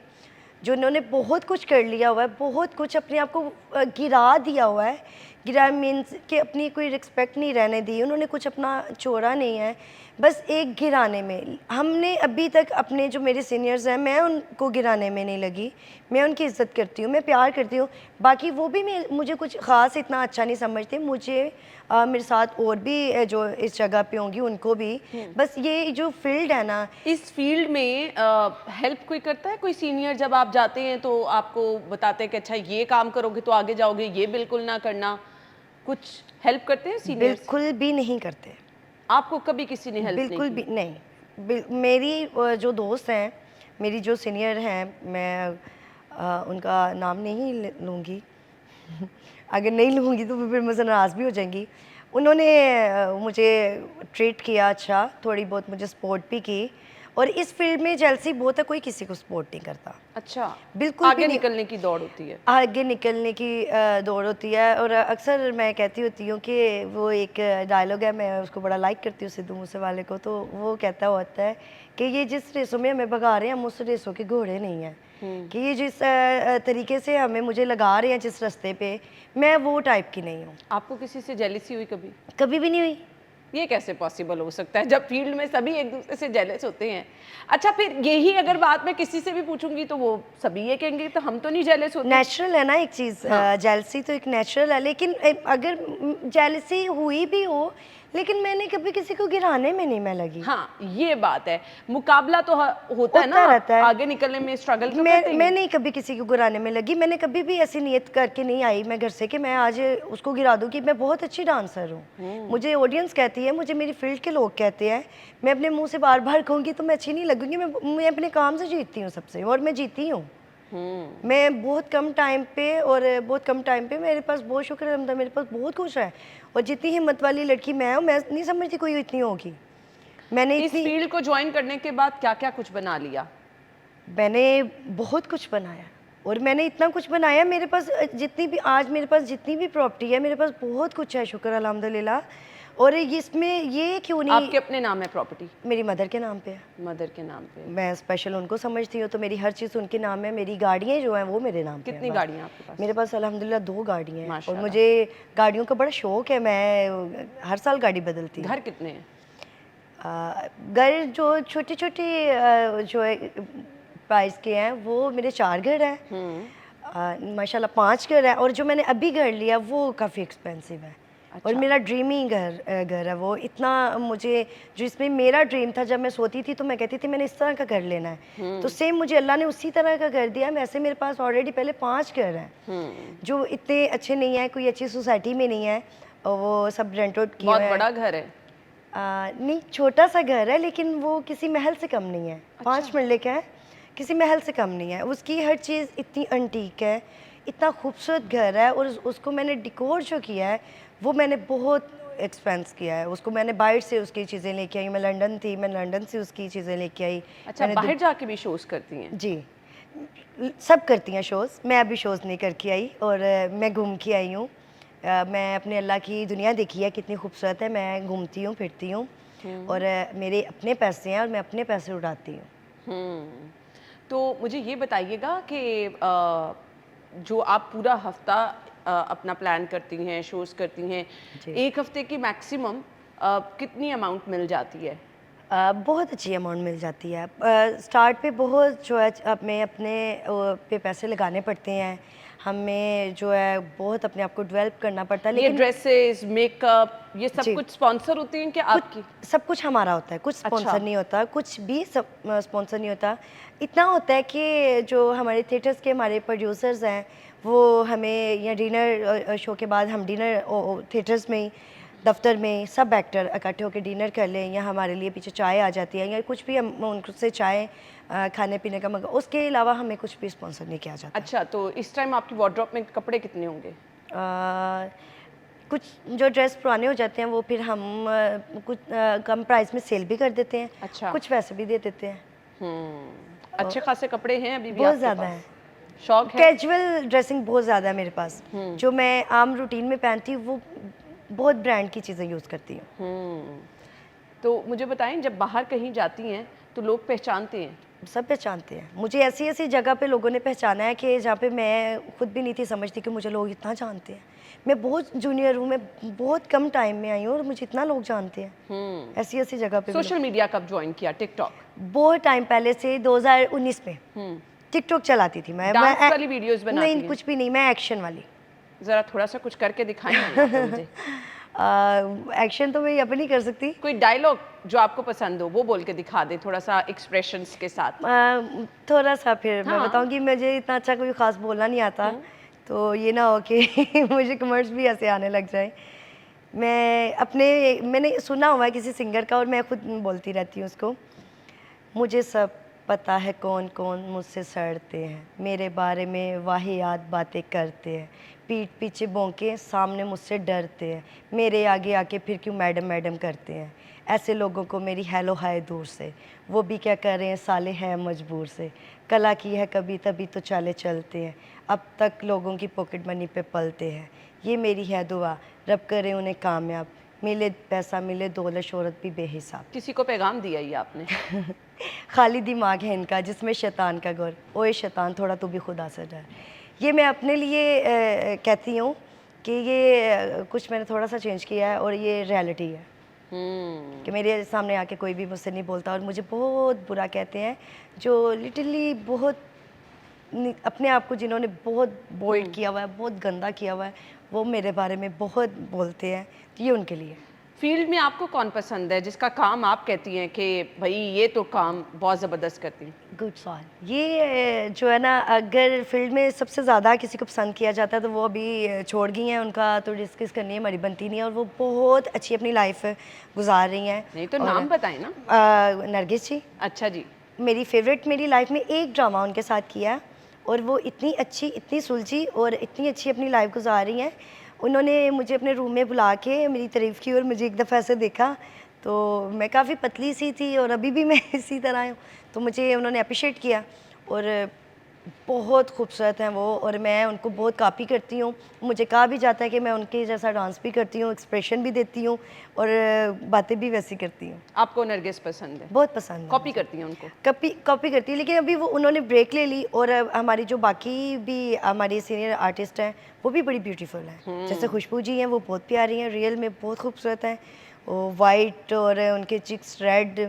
जो उन्होंने बहुत कुछ कर लिया हुआ है, बहुत कुछ अपने आप को गिरा दिया हुआ है। गिरा मीन्स कि अपनी कोई रिस्पेक्ट नहीं रहने दी, उन्होंने कुछ अपना छोड़ा नहीं है, बस एक गिराने में। हमने अभी तक अपने जो मेरे सीनियर्स हैं, मैं उनको गिराने में नहीं लगी, मैं उनकी इज़्ज़त करती हूँ, मैं प्यार करती हूँ। बाकी वो भी मुझे कुछ ख़ास इतना अच्छा नहीं समझते, मुझे मेरे साथ और भी जो इस जगह पे होंगी उनको भी, बस ये जो फील्ड है ना, इस फील्ड में हेल्प कोई करता है? कोई सीनियर जब आप जाते हैं तो आपको बताते हैं कि अच्छा ये काम करोगे तो आगे जाओगे, ये बिल्कुल ना करना, कुछ हेल्प करते हैं सीनियर्स? बिल्कुल भी नहीं करते। आपको कभी किसी ने हेल्प नहीं की? बिल्कुल भी नहीं। मेरी जो दोस्त हैं, मेरी जो सीनियर हैं, मैं उनका नाम नहीं लूँगी अगर नहीं लूँगी तो फिर मुझसे नाराज़ भी हो जाएंगी। उन्होंने मुझे ट्रीट किया अच्छा, थोड़ी बहुत मुझे सपोर्ट भी की, और इस फील्ड में जेलसी बहुत है, कोई किसी को सपोर्ट नहीं करता। अच्छा, बिल्कुल आगे निकलने की दौड़ होती है? आगे निकलने की दौड़ होती है। और अक्सर मैं कहती होती हूँ कि वो एक डायलॉग है, मैं उसको बड़ा लाइक करती हूँ सिद्धू मूसेवाले को, तो वो कहता होता है कि ये जिस रेसों में हमें भगा रहे हैं हम उस रेसों के घोड़े नहीं हैं, कि ये जिस तरीके से मुझे लगा रहे हैं जिस रास्ते पे, मैं वो टाइप की नहीं हूँ। आपको किसी से जेलसी हुई कभी? कभी भी नहीं हुई, ये कैसे पॉसिबल हो सकता है जब फील्ड में सभी एक दूसरे से जेलस होते हैं? अच्छा, फिर यही अगर बात मैं किसी से भी पूछूंगी तो वो सभी ये कहेंगे तो हम तो नहीं जेलस होते। नेचुरल है ना एक चीज़, जेलसी तो एक नेचुरल है, लेकिन अगर जेलसी हुई भी हो, लेकिन मैंने कभी किसी को गिराने में नहीं मैं लगी। हाँ, ये बात है, मुकाबला तो होता है ना, रहता है। आगे निकलने में स्ट्रगल तो करते हैं। मैं नहीं कभी किसी को गिराने में लगी, मैंने कभी भी ऐसी नियत करके नहीं आई मैं घर से कि मैं आज उसको गिरा दूँ कि मैं बहुत अच्छी डांसर हूँ। मुझे ऑडियंस कहती है, मुझे मेरी फील्ड के लोग कहते हैं, मैं अपने मुंह से बार बार कहूँगी तो मैं अच्छी नहीं लगूंगी। मैं अपने काम से जीतती हूँ सबसे, और मैं जीती हूँ। मैं बहुत कम टाइम पे मेरे पास बहुत शुक्र है, मेरे पास बहुत कुछ है, और जितनी हिम्मत वाली लड़की मैं हूँ, मैं नहीं समझती कोई इतनी होगी। मैंने इस फील्ड को ज्वाइन करने के बाद क्या क्या कुछ बना लिया? मैंने बहुत कुछ बनाया, और मैंने इतना कुछ बनाया, मेरे पास जितनी भी प्रॉपर्टी है, मेरे पास बहुत कुछ है, शुक्र अल्हम्दुलिल्लाह। और इसमें ये क्यों नहीं, आपके अपने नाम है प्रॉपर्टी? मेरी मदर के नाम पे है। मदर के नाम पे? मैं स्पेशल उनको समझती हूँ, तो मेरी हर चीज़ उनके नाम है। मेरी गाड़ियाँ जो हैं वो मेरे नाम पे हैं। कितनी गाड़ियाँ आपके पास? मेरे पास अल्हम्दुलिल्लाह 2 गाड़ियाँ हैं, और मुझे गाड़ियों का बड़ा शौक है, मैं हर साल गाड़ी बदलती हूँ। घर कितने हैं? घर जो छोटे छोटे जो है प्राइस के हैं, वो मेरे 4 घर हैं, माशाल्लाह 5 घर हैं, और जो मैंने अभी घर लिया वो काफ़ी एक्सपेंसिव है। अच्छा। और मेरा ड्रीमी घर है वो, इतना मुझे, जो इसमें मेरा ड्रीम था, जब मैं सोती थी तो मैं कहती थी मैंने इस तरह का घर लेना है, तो सेम मुझे अल्लाह ने उसी तरह का घर दिया। वैसे मेरे पास ऑलरेडी पहले 5 घर हैं, जो इतने अच्छे नहीं हैं, कोई अच्छी सोसाइटी में नहीं है, और वो सब रेंट आउट किए हुए हैं। बहुत बड़ा घर है? नहीं, छोटा सा घर है, लेकिन वो किसी महल से कम नहीं है। अच्छा। 5 मरले का है, किसी महल से कम नहीं है। उसकी हर चीज़ इतनी अंटीक है, इतना खूबसूरत घर है, और उसको मैंने डिकोर जो किया है वो मैंने बहुत एक्सपेंस किया है। उसको मैंने बाहर से उसकी चीज़ें लेके आई, मैं लंदन से उसकी चीज़ें लेके आई। अच्छा, बाहर जाके भी शोज़ करती हैं? जी, सब करती हैं शोज़, मैं अभी शोज़ नहीं करके आई, और मैं घूम के आई हूँ। मैं अपने अल्लाह की दुनिया देखी है कितनी खूबसूरत है, मैं घूमती हूँ फिरती हूँ, और मेरे अपने पैसे हैं, और मैं अपने पैसे उड़ाती हूँ। तो मुझे ये बताइएगा कि जो आप पूरा हफ्ता अपना प्लान करती हैं, शोज़ करती हैं, एक हफ्ते की मैक्सिमम कितनी अमाउंट मिल जाती है? बहुत अच्छी अमाउंट मिल जाती है। स्टार्ट पे बहुत जो है हमें अपने पे पैसे लगाने पड़ते हैं, हमें जो है बहुत अपने आप को डेवलप करना पड़ता है। लेकिन ये ड्रेसेस, मेकअप, ये सब कुछ स्पॉन्सर होती हैं क्या आपकी? सब कुछ हमारा होता है, कुछ स्पॉन्सर नहीं होता, कुछ भी स्पॉन्सर नहीं होता। इतना होता है कि जो हमारे थिएटर्स के हमारे प्रोड्यूसर्स हैं, वो हमें या डिनर शो के बाद हम डिनर थिएटर्स में ही, दफ्तर में सब एक्टर इकट्ठे होकर डिनर कर लें, या हमारे लिए पीछे चाय आ जाती है, या कुछ भी हम उनसे चाय खाने पीने का मगर उसके अलावा हमें कुछ भी स्पॉन्सर नहीं किया जाता। अच्छा, तो इस टाइम आपकी वार्डरोब में कपड़े कितने होंगे? कुछ जो ड्रेस पुराने हो जाते हैं वो फिर हम कुछ कम प्राइस में सेल भी कर देते हैं। अच्छा। कुछ वैसे भी दे देते हैं। अच्छे खासे कपड़े हैं अभी भी बहुत आपके ज़्यादा पास? है। शौक है? कैजुअल ड्रेसिंग बहुत ज़्यादा है मेरे पास। जो मैं आम रूटीन में पहनती हूँ वो बहुत ब्रांड की चीज़ें यूज़ करती हूँ। तो मुझे बताएं, जब बाहर कहीं जाती हैं तो लोग पहचानते हैं? सब पहचानते हैं मुझे। ऐसी ऐसी जगह पे लोगों ने पहचाना है कि जहाँ पे मैं खुद भी नहीं थी समझती कि मुझे लोग इतना जानते हैं। मैं बहुत जूनियर हूँ, मैं बहुत कम टाइम में आई हूँ, और मुझे इतना लोग जानते हैं ऐसी ऐसी जगह पे। सोशल मीडिया कब ज्वाइन किया? टिकटॉक? बहुत टाइम पहले से, 2019 में टिकटॉक चलाती थी मैं। डांस वाली वीडियोस बनाती हैं? नहीं, कुछ भी नहीं, मैं एक्शन वाली। ज़रा थोड़ा सा कुछ करके दिखाएंगे मुझे? एक्शन तो मैं यहाँ पे नहीं कर सकती। कोई डायलॉग जो आपको पसंद हो वो बोल के दिखा दे, थोड़ा सा एक्सप्रेशंस के साथ। थोड़ा सा फिर मैं बताऊंगी, मुझे इतना अच्छा कोई ख़ास बोलना नहीं आता, तो ये ना हो कि मुझे कमेंट्स भी ऐसे आने लग जाए। मैंने सुना हुआ है किसी सिंगर का, और मैं खुद बोलती रहती हूँ उसको। मुझे सब पता है कौन कौन मुझसे सड़ते हैं, मेरे बारे में वाहियात बातें करते हैं, पीठ पीछे भौंके सामने मुझसे डरते हैं, मेरे आगे आके फिर क्यों मैडम मैडम करते हैं। ऐसे लोगों को मेरी हेलो हाय दूर से, वो भी क्या कर रहे हैं साले हैं मजबूर से, कला की है कभी तभी तो चाले चलते हैं, अब तक लोगों की पॉकेट मनी पे पलते हैं। ये मेरी है दुआ, रब करे उन्हें कामयाब, मिले पैसा मिले दौलत शोहरत भी बेहिसाब। किसी को पैगाम दिया ये आपने? खाली दिमाग है इनका जिसमें शैतान का गौर, ओए शैतान थोड़ा तो भी खुदा से डर। ये मैं अपने लिए कहती हूँ कि ये कुछ मैंने थोड़ा सा चेंज किया है, और ये रियलिटी है। कि मेरे सामने आके कोई भी मुझसे नहीं बोलता और मुझे बहुत बुरा कहते हैं, जो लिटरली बहुत अपने आप को जिन्होंने बहुत बोल्ड किया हुआ है, बहुत गंदा किया हुआ है, वो मेरे बारे में बहुत बोलते हैं। तो ये उनके लिए। फील्ड में आपको कौन पसंद है जिसका काम आप कहती हैं कि भाई ये तो काम बहुत ज़बरदस्त करती हैं? गुड सवाल। ये जो है ना, अगर फील्ड में सबसे ज़्यादा किसी को पसंद किया जाता है तो वो अभी छोड़ गई हैं, उनका तो डिस्कस करनी हमारी बनती नहीं है, और वो बहुत अच्छी अपनी लाइफ गुजार रही हैं। नहीं तो नाम बताएं ना। नरगिस जी। अच्छा जी। मेरी फेवरेट, मेरी लाइफ में एक ड्रामा उनके साथ किया है और वो इतनी अच्छी, इतनी सुलझी और इतनी अच्छी अपनी लाइफ गुजार रही हैं। उन्होंने मुझे अपने रूम में बुला के मेरी तारीफ़ की और मुझे एक दफ़ा ऐसे देखा तो मैं काफ़ी पतली सी थी और अभी भी मैं इसी तरह हूँ, तो मुझे उन्होंने अप्रिशिएट किया और बहुत खूबसूरत हैं वो, और मैं उनको बहुत कॉपी करती हूँ। मुझे कहा भी जाता है कि मैं उनके जैसा डांस भी करती हूँ, एक्सप्रेशन भी देती हूँ और बातें भी वैसी करती हूँ। आपको नरगिस पसंद है? बहुत पसंद है। कॉपी करती हैं उनको? कॉपी करती है, लेकिन अभी वो उन्होंने ब्रेक ले ली और हमारी जो बाकी भी हमारी सीनियर आर्टिस्ट हैं वो भी बड़ी ब्यूटीफुल हैं। जैसे खुशबू जी हैं, वो बहुत प्यारी हैं, रियल में बहुत खूबसूरत हैं। वो वाइट और उनके चिक्स रेड,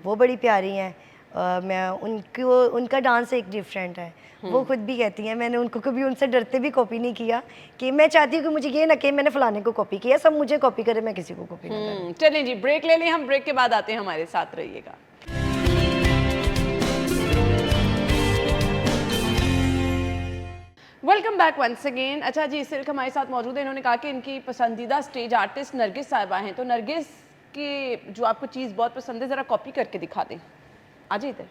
वो बड़ी प्यारी हैं। मैं उनको, उनका डांस एक डिफरेंट है। वो खुद भी कहती हैं, मैंने उनको कभी उनसे डरते भी कॉपी नहीं किया कि मैं चाहती हूँ कि मुझे ये ना कि मैंने फलाने को कॉपी किया, सब मुझे कॉपी करे, मैं किसी को कॉपी ना करूँ। चलें जी, ब्रेक ले लें हम, ब्रेक के बाद आते हैं, हमारे साथ रहिएगा। Welcome back once again. अच्छा जी, सिल्क हमारे साथ मौजूद है। इन्होंने कहा कि इनकी पसंदीदा स्टेज आर्टिस्ट नरगिस साहिबा हैं, तो नरगिस की जो आपको चीज़ बहुत पसंद है ज़रा कॉपी करके दिखा दें। आ जाइए इधर।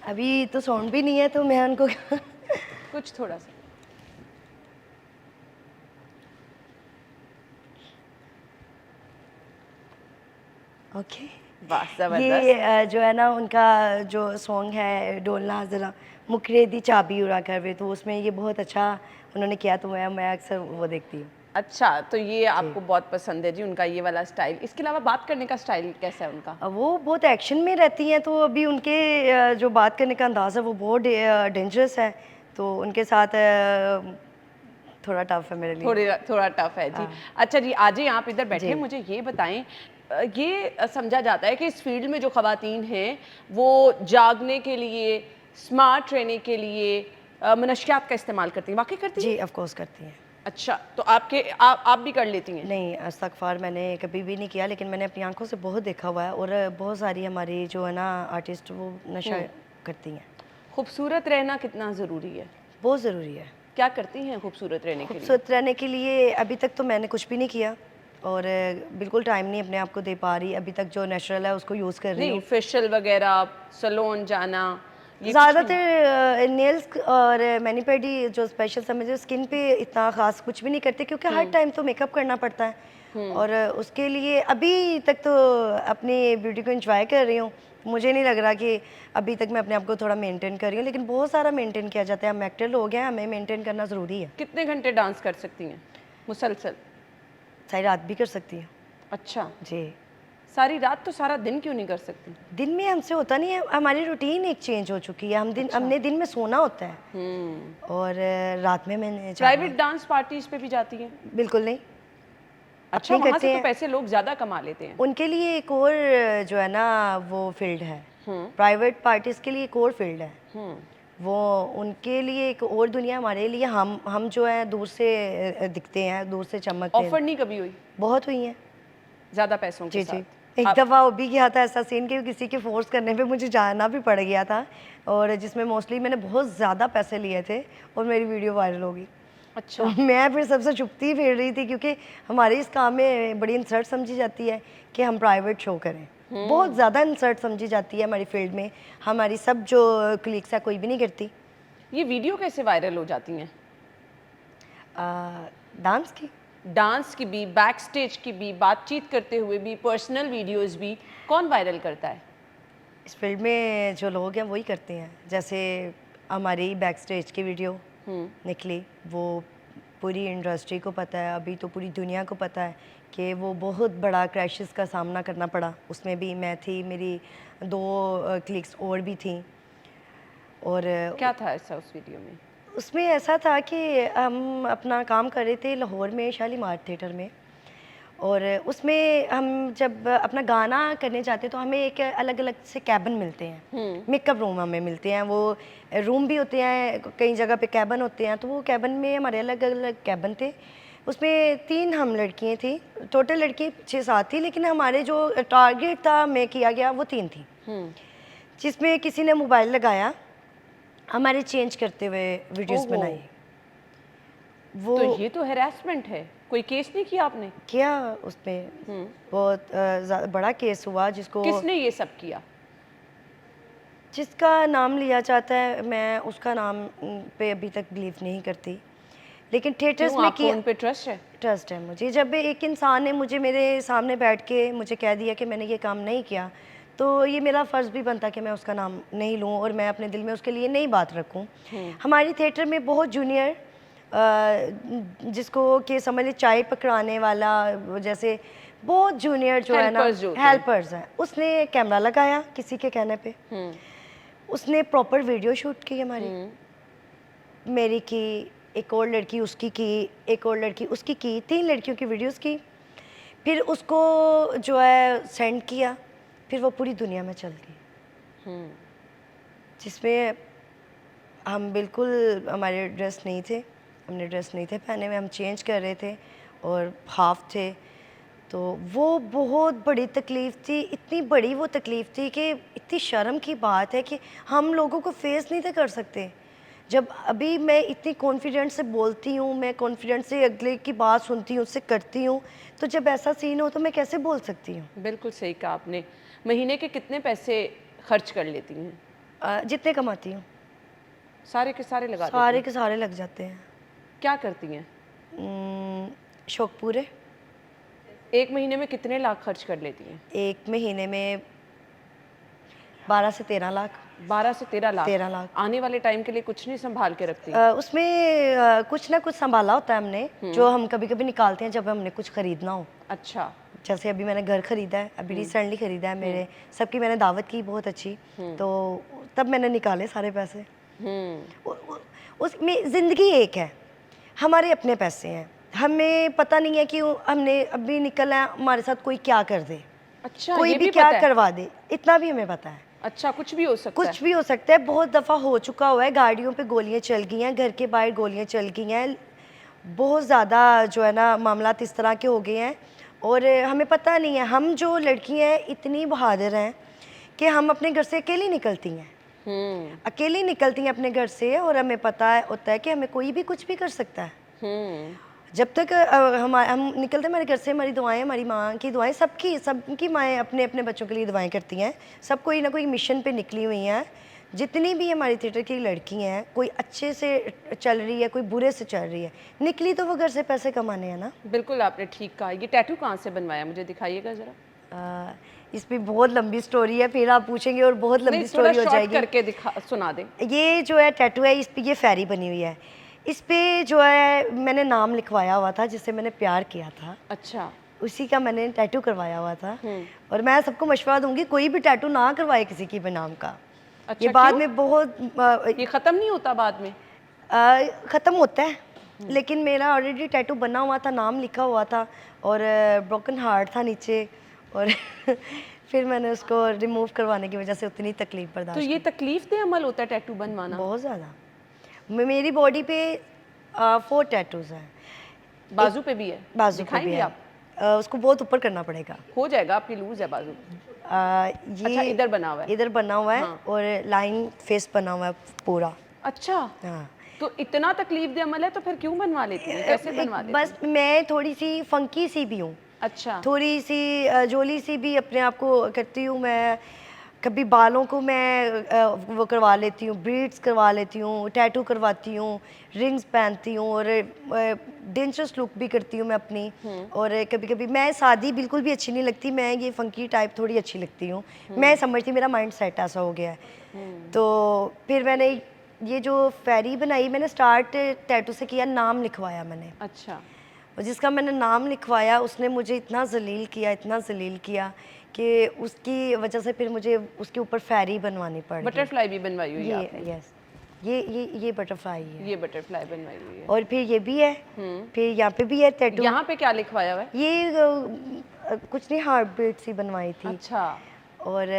अभी तो साउंड भी नहीं है तो मैं उनको कुछ थोड़ा सा। ओके। वाह, ज़बरदस्त। ये जो है ना, उनका जो सॉन्ग है डोलना ज़रा मुकरे दी चाबी उड़ा कर वे, तो उसमें ये बहुत अच्छा उन्होंने किया, तो मैं अक्सर वो देखती हूँ। अच्छा, तो ये आपको बहुत पसंद है जी उनका ये वाला स्टाइल। इसके अलावा बात करने का स्टाइल कैसा है उनका? वो बहुत एक्शन में रहती हैं, तो अभी उनके जो बात करने का अंदाज़ है वो बहुत डेंजरस है, तो उनके साथ थोड़ा टफ है मेरे लिए। थोड़ा टफ है जी। अच्छा जी, आ जाइए आप इधर बैठे। मुझे ये बताएं, ये समझा जाता है कि इस फील्ड में जो ख़वातीन हैं वो जागने के लिए, स्मार्ट रहने के लिए मनशियात का इस्तेमाल करती हैं, वाकई करती हैं? जी, ऑफ कोर्स करती हैं। अच्छा, तो आप भी कर लेती हैं? नहीं, इस्तग़फ़ार मैंने कभी भी नहीं किया, लेकिन मैंने अपनी आंखों से बहुत देखा हुआ है और बहुत सारी हमारी जो है ना आर्टिस्ट, वो नशा करती हैं। खूबसूरत रहना कितना ज़रूरी है? बहुत ज़रूरी है। क्या करती हैं खूबसूरत रहने के लिए? खूबसूरत रहने के लिए अभी तक तो मैंने कुछ भी नहीं किया और बिल्कुल टाइम नहीं अपने आप को दे पा रही। अभी तक जो नेचुरल है उसको यूज़ कर रही हूँ। नहीं, फेशियल वगैरह, सैलून जाना, ज़्यादातर नेल्स और मैनीपेडी जो स्पेशल समझे, स्किन पे इतना ख़ास कुछ भी नहीं करते, क्योंकि हर टाइम तो मेकअप करना पड़ता है और उसके लिए अभी तक तो अपनी ब्यूटी को एंजॉय कर रही हूँ। मुझे नहीं लग रहा कि अभी तक मैं अपने आप को थोड़ा मेंटेन कर रही हूँ, लेकिन बहुत सारा मेंटेन किया जाता है। हम एक्टर लोग हैं, हमें मेंटेन करना ज़रूरी है। कितने घंटे डांस कर सकती हैं मुसलसल? सारी रात भी कर सकती हूँ। अच्छा जी। सारी रात? तो सारा दिन क्यों नहीं कर सकती? दिन में हमसे होता नहीं है, हमारी रूटीन एक चेंज हो चुकी है। हमने दिन में सोना होता है और रात में मैंने प्राइवेट डांस पार्टीज पे भी जाती हैं? बिल्कुल नहीं। अच्छा, वहाँ से तो पैसे लोग ज़्यादा कमा लेते हैं। उनके लिए एक और जो है ना वो फील्ड है, प्राइवेट पार्टीज के लिए एक और फील्ड है। वो उनके लिए एक और दुनिया, हमारे लिए हम जो है दूर से दिखते हैं, दूर से चमकते हैं। ऑफर नहीं कभी हुई? बहुत हुई हैं, ज़्यादा पैसों के साथ। एक दफ़ा वो भी किया था ऐसा सीन कि किसी के फोर्स करने पे मुझे जाना भी पड़ गया था, और जिसमें मोस्टली मैंने बहुत ज़्यादा पैसे लिए थे और मेरी वीडियो वायरल हो गई। अच्छा। तो मैं फिर सबसे चुपती फिर रही थी, क्योंकि हमारे इस काम में बड़ी इंसर्ट समझी जाती है कि हम प्राइवेट शो करें। बहुत ज़्यादा इंसर्ट समझी जाती है हमारी फील्ड में। हमारी सब जो कलीग्स है कोई भी नहीं करती। ये वीडियो कैसे वायरल हो जाती हैं? डांस की भी, बैक स्टेज की भी, बातचीत करते हुए भी, पर्सनल वीडियोस भी, कौन वायरल करता है? इस फील्ड में जो लोग हैं वही करते हैं। जैसे हमारी बैक स्टेज की वीडियो निकली, वो पूरी इंडस्ट्री को पता है, अभी तो पूरी दुनिया को पता है कि वो बहुत बड़ा क्रैशेस का सामना करना पड़ा। उसमें भी मैं थी, मेरी 2 क्लिक्स और भी थी। और क्या था ऐसा उस वीडियो में? उसमें ऐसा था कि हम अपना काम कर रहे थे लाहौर में शालीमार थिएटर में, और उसमें हम जब अपना गाना करने जाते हैं तो हमें एक अलग अलग से कैबिन मिलते हैं, मेकअप रूम हमें मिलते हैं, वो रूम भी होते हैं, कई जगह पे कैबिन होते हैं, तो वो कैबिन में हमारे अलग अलग कैबिन थे। उसमें 3 हम लड़कियाँ थी, टोटल लड़की 6-7 थी, लेकिन हमारे जो टारगेट था हमें किया गया वो 3 थी, जिसमें किसी ने मोबाइल लगाया, हमारे चेंज करते हुए वीडियोस बनाई। वो तो ये तो हैरेसमेंट है। कोई केस नहीं किया आपने? किया, उसमें बहुत बड़ा केस हुआ। जिसको किसने ये सब किया? जिसका नाम लिया जाता है, मैं उसका नाम पे अभी तक बिलीव नहीं करती, लेकिन थिएटर्स में किया। उन पे ट्रस्ट है? ट्रस्ट है मुझे। जब एक इंसान ने मुझे मेरे सामने बैठ के मुझे कह दिया कि मैंने ये काम नहीं किया, तो ये मेरा फ़र्ज़ भी बनता कि मैं उसका नाम नहीं लूँ और मैं अपने दिल में उसके लिए नहीं बात रखूँ। हमारी थिएटर में बहुत जूनियर, जिसको कि समझ लीजिए चाय पकड़ाने वाला, जैसे बहुत जूनियर जो है ना, हेल्पर्स हैं, उसने कैमरा लगाया किसी के कहने पे, उसने प्रॉपर वीडियो शूट की हमारी, मेरी की, एक और लड़की उसकी की, एक और लड़की उसकी की, 3 लड़कियों की वीडियोस की, फिर उसको जो है सेंड किया, फिर वो पूरी दुनिया में चल गई, जिसमें हम बिल्कुल, हमारे ड्रेस नहीं थे, हमने ड्रेस नहीं थे पहने हुए, हम चेंज कर रहे थे और हाफ थे, तो वो बहुत बड़ी तकलीफ़ थी, इतनी बड़ी वो तकलीफ़ थी कि इतनी शर्म की बात है कि हम लोगों को फेस नहीं थे कर सकते। जब अभी मैं इतनी कॉन्फिडेंस से बोलती हूँ, मैं कॉन्फिडेंस से अगले की बात सुनती हूँ, उससे करती हूँ, तो जब ऐसा सीन हो तो मैं कैसे बोल सकती हूँ? बिल्कुल सही कहा आपने। महीने के कितने पैसे खर्च कर लेती हैं? जितने कमाती हूँ सारे के सारे लगा देती हैं? सारे के सारे लग जाते हैं। क्या करती हैं? शौक पूरे। एक महीने में कितने लाख खर्च कर लेती हैं? एक महीने में 12 से 13 लाख। 12 से 13 लाख? 13 लाख। आने वाले टाइम के लिए कुछ नहीं संभाल के रखती? उसमें कुछ ना कुछ संभाला होता है हमने, जो हम कभी कभी निकालते हैं जब हमने कुछ खरीदना हो। अच्छा। जैसे अभी मैंने घर खरीदा है, अभी रिसेंटली खरीदा है, मेरे सबकी मैंने दावत की बहुत अच्छी, तो तब मैंने निकाले सारे पैसे। उसमें ज़िंदगी एक है, हमारे अपने पैसे हैं, हमें पता नहीं है कि हमने अभी निकला है, हमारे साथ कोई क्या कर दे। अच्छा, कोई भी क्या करवा दे, इतना भी हमें पता है। अच्छा, कुछ भी हो सकता है? कुछ भी हो सकता है। बहुत दफ़ा हो चुका हुआ है, गाड़ियों पे गोलियां चल गई हैं, घर के बाहर गोलियां चल गई हैं, बहुत ज़्यादा जो है ना मामलात इस तरह के हो गए हैं, और हमें पता नहीं है। हम जो लड़कियां हैं इतनी बहादुर हैं कि हम अपने घर से अकेली निकलती हैं, अकेली निकलती हैं अपने घर से, और हमें पता होता है कि हमें कोई भी कुछ भी कर सकता है। जब तक हम निकलते हैं हमारे घर से, हमारी दुआएं, हमारी माँ की दुआएं, सबकी माएँ अपने अपने बच्चों के लिए दुआएं करती हैं। सब कोई ना कोई मिशन पे निकली हुई हैं। जितनी भी हमारी थिएटर की लड़की हैं, कोई अच्छे से चल रही है, कोई बुरे से चल रही है, निकली तो वो घर से पैसे कमाने हैं ना। बिल्कुल आपने ठीक कहा। ये टैटू कहाँ से बनवाया, मुझे दिखाइएगा ज़रा। इस पे बहुत लंबी स्टोरी है, फिर आप पूछेंगे और बहुत लंबी स्टोरी हो जाएगी। करके सुना दें। ये जो है टैटू है, इस पे ये फेरी बनी हुई है, इस पे जो है मैंने नाम लिखवाया हुआ था जिससे मैंने प्यार किया था। अच्छा। उसी का मैंने टैटू करवाया हुआ था। और मैं सबको मशवरा दूंगी, कोई भी टैटू ना करवाए किसी की भी नाम का। अच्छा, ये बाद में बहुत ये ख़त्म नहीं होता बाद में? ख़त्म होता है, लेकिन मेरा ऑलरेडी टैटू बना हुआ था, नाम लिखा हुआ था, और ब्रोकन हार्ट था नीचे, और फिर मैंने उसको रिमूव करवाने की वजह से उतनी तकलीफ बर्दाश्त। तो ये तकलीफ दे अमल होता है टैटू बनवाना? बहुत ज़्यादा। मेरी बॉडी पे 4 टैटूज हैं। बाजू पे भी है? बाजू पे भी है। उसको बहुत ऊपर करना पड़ेगा। हो जाएगा, आपकी लूज है बाजू। ये अच्छा, इधर बना हुआ है? इधर बना हुआ है। हाँ। और लाइन फेस बना हुआ है पूरा। अच्छा। हाँ। तो इतना तकलीफ दे अमल है तो फिर क्यों बनवा लेती हैं? कैसे बनवा लेती हैं? बस मैं थोड़ी सी फंकी सी भी हूँ। अच्छा। थोड़ी सी जोली सी भी अपने आप को करती हूँ मैं। कभी बालों को मैं वो करवा लेती हूँ, ब्रीड्स करवा लेती हूँ, टैटू करवाती हूँ, रिंग्स पहनती हूँ, और डेंजरस लुक भी करती हूँ मैं अपनी। और कभी कभी मैं शादी बिल्कुल भी अच्छी नहीं लगती, मैं ये फंकी टाइप थोड़ी अच्छी लगती हूँ। मैं समझती मेरा माइंड सेट ऐसा हो गया है। तो फिर मैंने ये जो फेरी बनाई, मैंने स्टार्ट टैटू से किया, नाम लिखवाया मैंने। अच्छा। और जिसका मैंने नाम लिखवाया उसने मुझे इतना जलील किया, इतना जलील किया कि उसकी वजह से फिर मुझे उसके ऊपर फेरी बनवानी पड़ी। बटरफ्लाई भी बनवाई हुई है आपने? यस, ये बटरफ्लाई है, ये बटरफ्लाई बनवाई हुई है। और फिर ये भी है, फिर यहाँ पे भी है टैटू। यहाँ पे क्या लिखवाया हुआ है? ये कुछ नहीं, हार्ट बीट सी बनवाई थी। अच्छा। और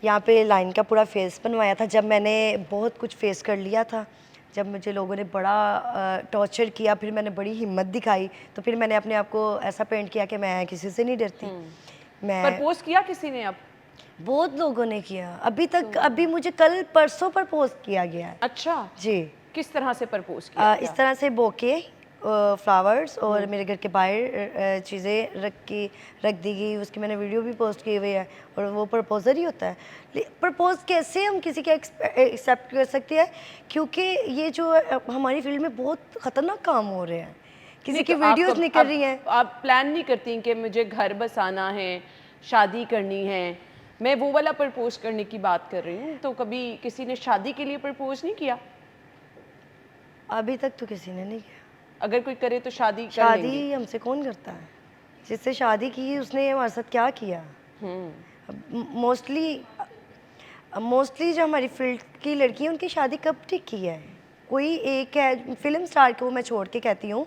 यहाँ पे लाइन का पूरा फेस बनवाया था, जब मैंने बहुत कुछ फेस कर लिया था, जब मुझे लोगों ने बड़ा टॉर्चर किया, फिर मैंने बड़ी हिम्मत दिखाई, तो फिर मैंने अपने आप को ऐसा पेंट किया कि मैं किसी से नहीं डरती। मैं प्रपोज किया किसी ने? अब बहुत लोगों ने किया अभी तक, अभी मुझे कल परसों प्रपोज किया गया है। अच्छा जी। किस तरह से प्रपोज किया? इस तरह से बोके, फ्लावर्स और मेरे घर के बाहर चीज़ें रख दी गई, उसकी मैंने वीडियो भी पोस्ट की हुई है, और वो प्रपोजर ही होता है। प्रपोज कैसे हम किसी का एक्सेप्ट कर सकते हैं, क्योंकि ये जो हमारी फील्ड में बहुत ख़तरनाक काम हो रहे हैं, किसी की वीडियोस निकल रही हैं। आप प्लान नहीं करती कि मुझे घर बसाना है, शादी करनी है? मैं वो वाला प्रपोज करने की बात कर रही हूँ। तो कभी किसी ने शादी के लिए प्रपोज नहीं किया? अभी तक तो किसी ने नहीं किया। अगर कोई करे तो शादी हमसे कौन करता है? जिससे शादी की उसने हमारे साथ क्या किया? मोस्टली जो हमारी फील्ड की लड़की है उनकी शादी कब ठीक की है? कोई एक है फिल्म स्टार को मैं छोड़ के कहती हूँ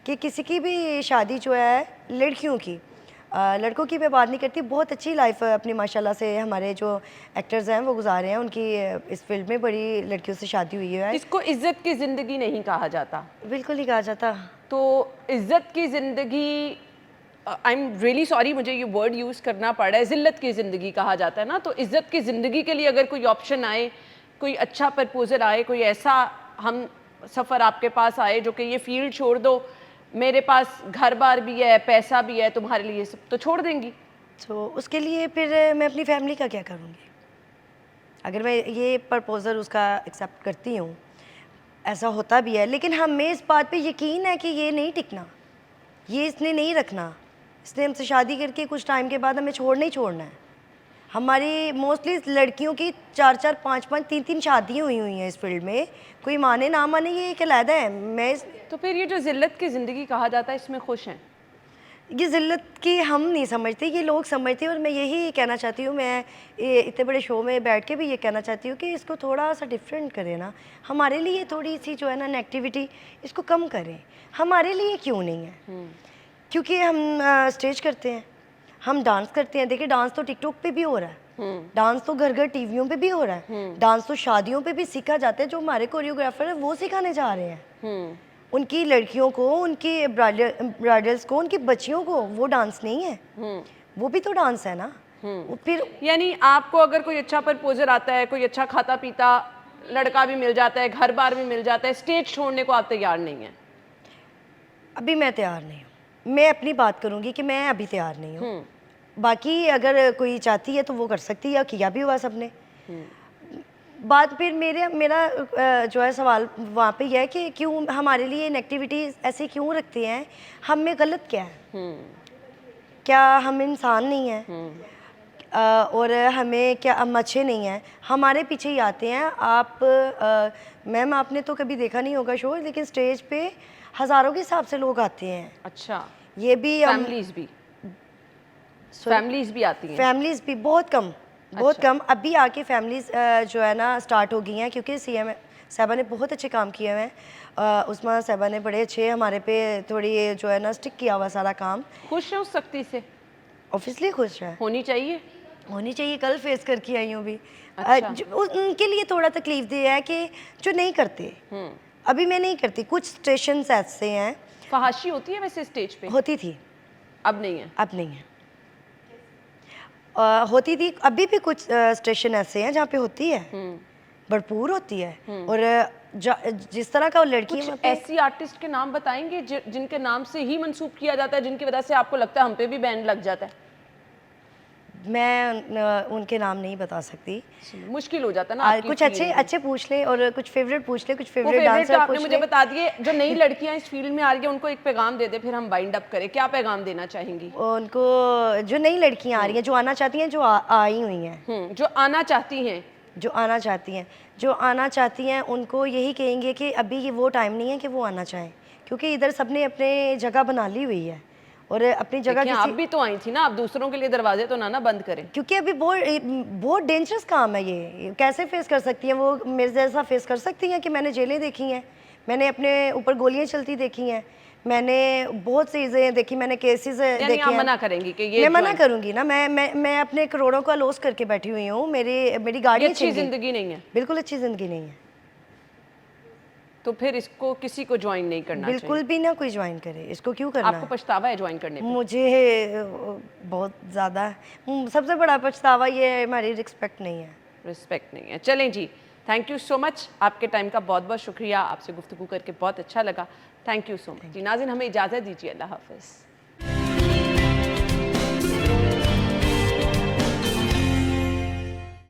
कि किसी की भी शादी जो है लड़कियों की, लड़कों की मैं बात नहीं करती, बहुत अच्छी लाइफ अपनी माशाल्लाह से हमारे जो एक्टर्स हैं वो गुजारे हैं, उनकी इस फील्ड में बड़ी लड़कियों से शादी हुई है। इसको इज्जत की ज़िंदगी नहीं कहा जाता। बिल्कुल नहीं कहा जाता। तो इज्जत की ज़िंदगी, आई एम रियली सॉरी मुझे ये वर्ड यूज़ करना पड़ रहा है, ज़िल्लत की ज़िंदगी कहा जाता है ना। तो इज्जत की ज़िंदगी के लिए अगर कोई ऑप्शन आए, कोई अच्छा प्रपोजल आए, कोई ऐसा हम सफ़र आपके पास आए जो कि ये फील्ड छोड़ दो, मेरे पास घर बार भी है, पैसा भी है, तुम्हारे लिए सब, तो छोड़ देंगी? तो उसके लिए फिर मैं अपनी फैमिली का क्या करूँगी? अगर मैं ये प्रपोज़ल उसका एक्सेप्ट करती हूँ, ऐसा होता भी है, लेकिन हमें इस बात पे यकीन है कि ये नहीं टिकना, ये इसने नहीं रखना, इसने हमसे शादी करके कुछ टाइम के बाद हमें नहीं छोड़ना है। हमारी मोस्टली लड़कियों की 4-4, 5-5, 3-3 शादियाँ हुई हैं इस फील्ड में, कोई माने ना माने ये एक अलग है। तो फिर ये जो ज़िल्लत की ज़िंदगी कहा जाता है, इसमें खुश हैं? ये ज़िल्लत की हम नहीं समझते, ये लोग समझते हैं, और मैं यही कहना चाहती हूँ, मैं इतने बड़े शो में बैठ के भी ये कहना चाहती हूँ कि इसको थोड़ा सा डिफरेंट करें ना, हमारे लिए थोड़ी सी जो है ना नेगेटिविटी इसको कम करें। हमारे लिए क्यों नहीं है? क्योंकि हम स्टेज करते हैं, हम डांस करते हैं। देखिए डांस तो टिकटॉक पे भी हो रहा है, डांस तो घर घर टीवियों पे भी हो रहा है, डांस तो शादियों पे भी सीखा जाता है। जो हमारे कोरियोग्राफर है वो सिखाने जा रहे हैं उनकी लड़कियों को, उनकी ब्राइडल्स को, उनकी बच्चियों को। वो डांस नहीं है, वो भी तो डांस है ना। फिर यानी आपको अगर कोई अच्छा प्रपोजल आता है, कोई अच्छा खाता पीता लड़का भी मिल जाता है, घर बार भी मिल जाता है, स्टेज छोड़ने को आप तैयार नहीं हैं? अभी मैं तैयार नहीं हूँ। मैं अपनी बात करूँगी कि मैं अभी तैयार नहीं हूँ। बाकी अगर कोई चाहती है तो वो कर सकती है, किया भी हुआ सबने। बात फिर मेरा जो है सवाल वहाँ पे यह है कि क्यों हमारे लिए नेगेटिविटी ऐसे क्यों रखते हैं? हम में गलत क्या है? क्या हम इंसान नहीं हैं? और हमें क्या हम अच्छे नहीं हैं? हमारे पीछे ही आते हैं। आप मैम आपने तो कभी देखा नहीं होगा शो, लेकिन स्टेज पे हज़ारों के हिसाब से लोग आते हैं। अच्छा, ये भी फैमिलीज भी आती हैं? फैमिलीज भी बहुत कम, बहुत कम। अभी आके फैमिलीज जो है ना स्टार्ट हो गई हैं, क्योंकि सीएम साहबा ने बहुत अच्छे काम किए हुए हैं। उस्मा साहबा ने बड़े अच्छे हमारे पे थोड़ी जो है ना स्टिक किया हुआ सारा काम। खुश है उस सख्ती से? ऑब्वियसली खुश है, होनी चाहिए। कल फेस करके आई हूँ भी। उनके लिए थोड़ा तकलीफ दे है कि जो नहीं करते। अभी मैं नहीं करती, कुछ स्टेशन ऐसे हैं। फहाशी होती है वैसे स्टेज पे? होती थी, अब नहीं है। अब नहीं है। होती थी, अभी भी कुछ स्टेशन ऐसे हैं जहाँ पे होती है, भरपूर होती है। और जिस तरह का लड़की कुछ ऐसी आर्टिस्ट के नाम बताएंगे जिनके नाम से ही मंसूब किया जाता है, जिनकी वजह से आपको लगता है हम पे भी बैन लग जाता है? मैं उनके नाम नहीं बता सकती, मुश्किल हो जाता ना। कुछ अच्छे पूछ ले और कुछ फेवरेट पूछ ले, कुछ फेवरेट डांसर आपने मुझे बता दिए। जो नई लड़कियां इस फील्ड में आ रही हैं उनको एक पैगाम दे दे, फिर हम बाइंड अप करें। क्या पैगाम देना चाहेंगी उनको? जो नई लड़कियां आ रही हैं, जो आना चाहती हैं, जो आई हुई हैं, जो आना चाहती हैं, उनको यही कहेंगे कि अभी ये वो टाइम नहीं है कि वो आना चाहें, क्योंकि इधर सबने अपने जगह बना ली हुई है और अपनी जगह देखिए, आप भी तो आई थी ना, आप दूसरों के लिए दरवाजे तो ना बंद करें, क्योंकि अभी बहुत डेंजरस काम है ये कैसे फेस कर सकती हैं वो, मेरे जैसा फेस कर सकती हैं कि मैंने जेलें देखी हैं, मैंने अपने ऊपर गोलियां चलती देखी हैं, मैंने बहुत सी चीज़ें देखी, मैंने केसेस देखे आप हैं। मना करेंगी कि ये मैं मना करूंगी ना, मैं अपने करोड़ों का लॉस करके बैठी हुई हूँ, मेरी गाड़ी अच्छी जिंदगी नहीं है, बिल्कुल अच्छी ज़िंदगी नहीं है। तो फिर इसको किसी को ज्वाइन नहीं करना चाहिए, बिल्कुल भी ना कोई ज्वाइन करे, इसको क्यों करना आपको पछतावा है ज्वाइन करने पे? मुझे बहुत ज़्यादा, सबसे बड़ा पछतावा ये है हमारी रिस्पेक्ट नहीं है। रिस्पेक्ट नहीं है। चलें जी, थैंक यू सो मच, आपके टाइम का बहुत बहुत शुक्रिया, आपसे गुफ्तगू करके बहुत अच्छा लगा, थैंक यू सो मच जी। नाज़रीन, हमें इजाज़त दीजिए, अल्लाह हाफ़िज़।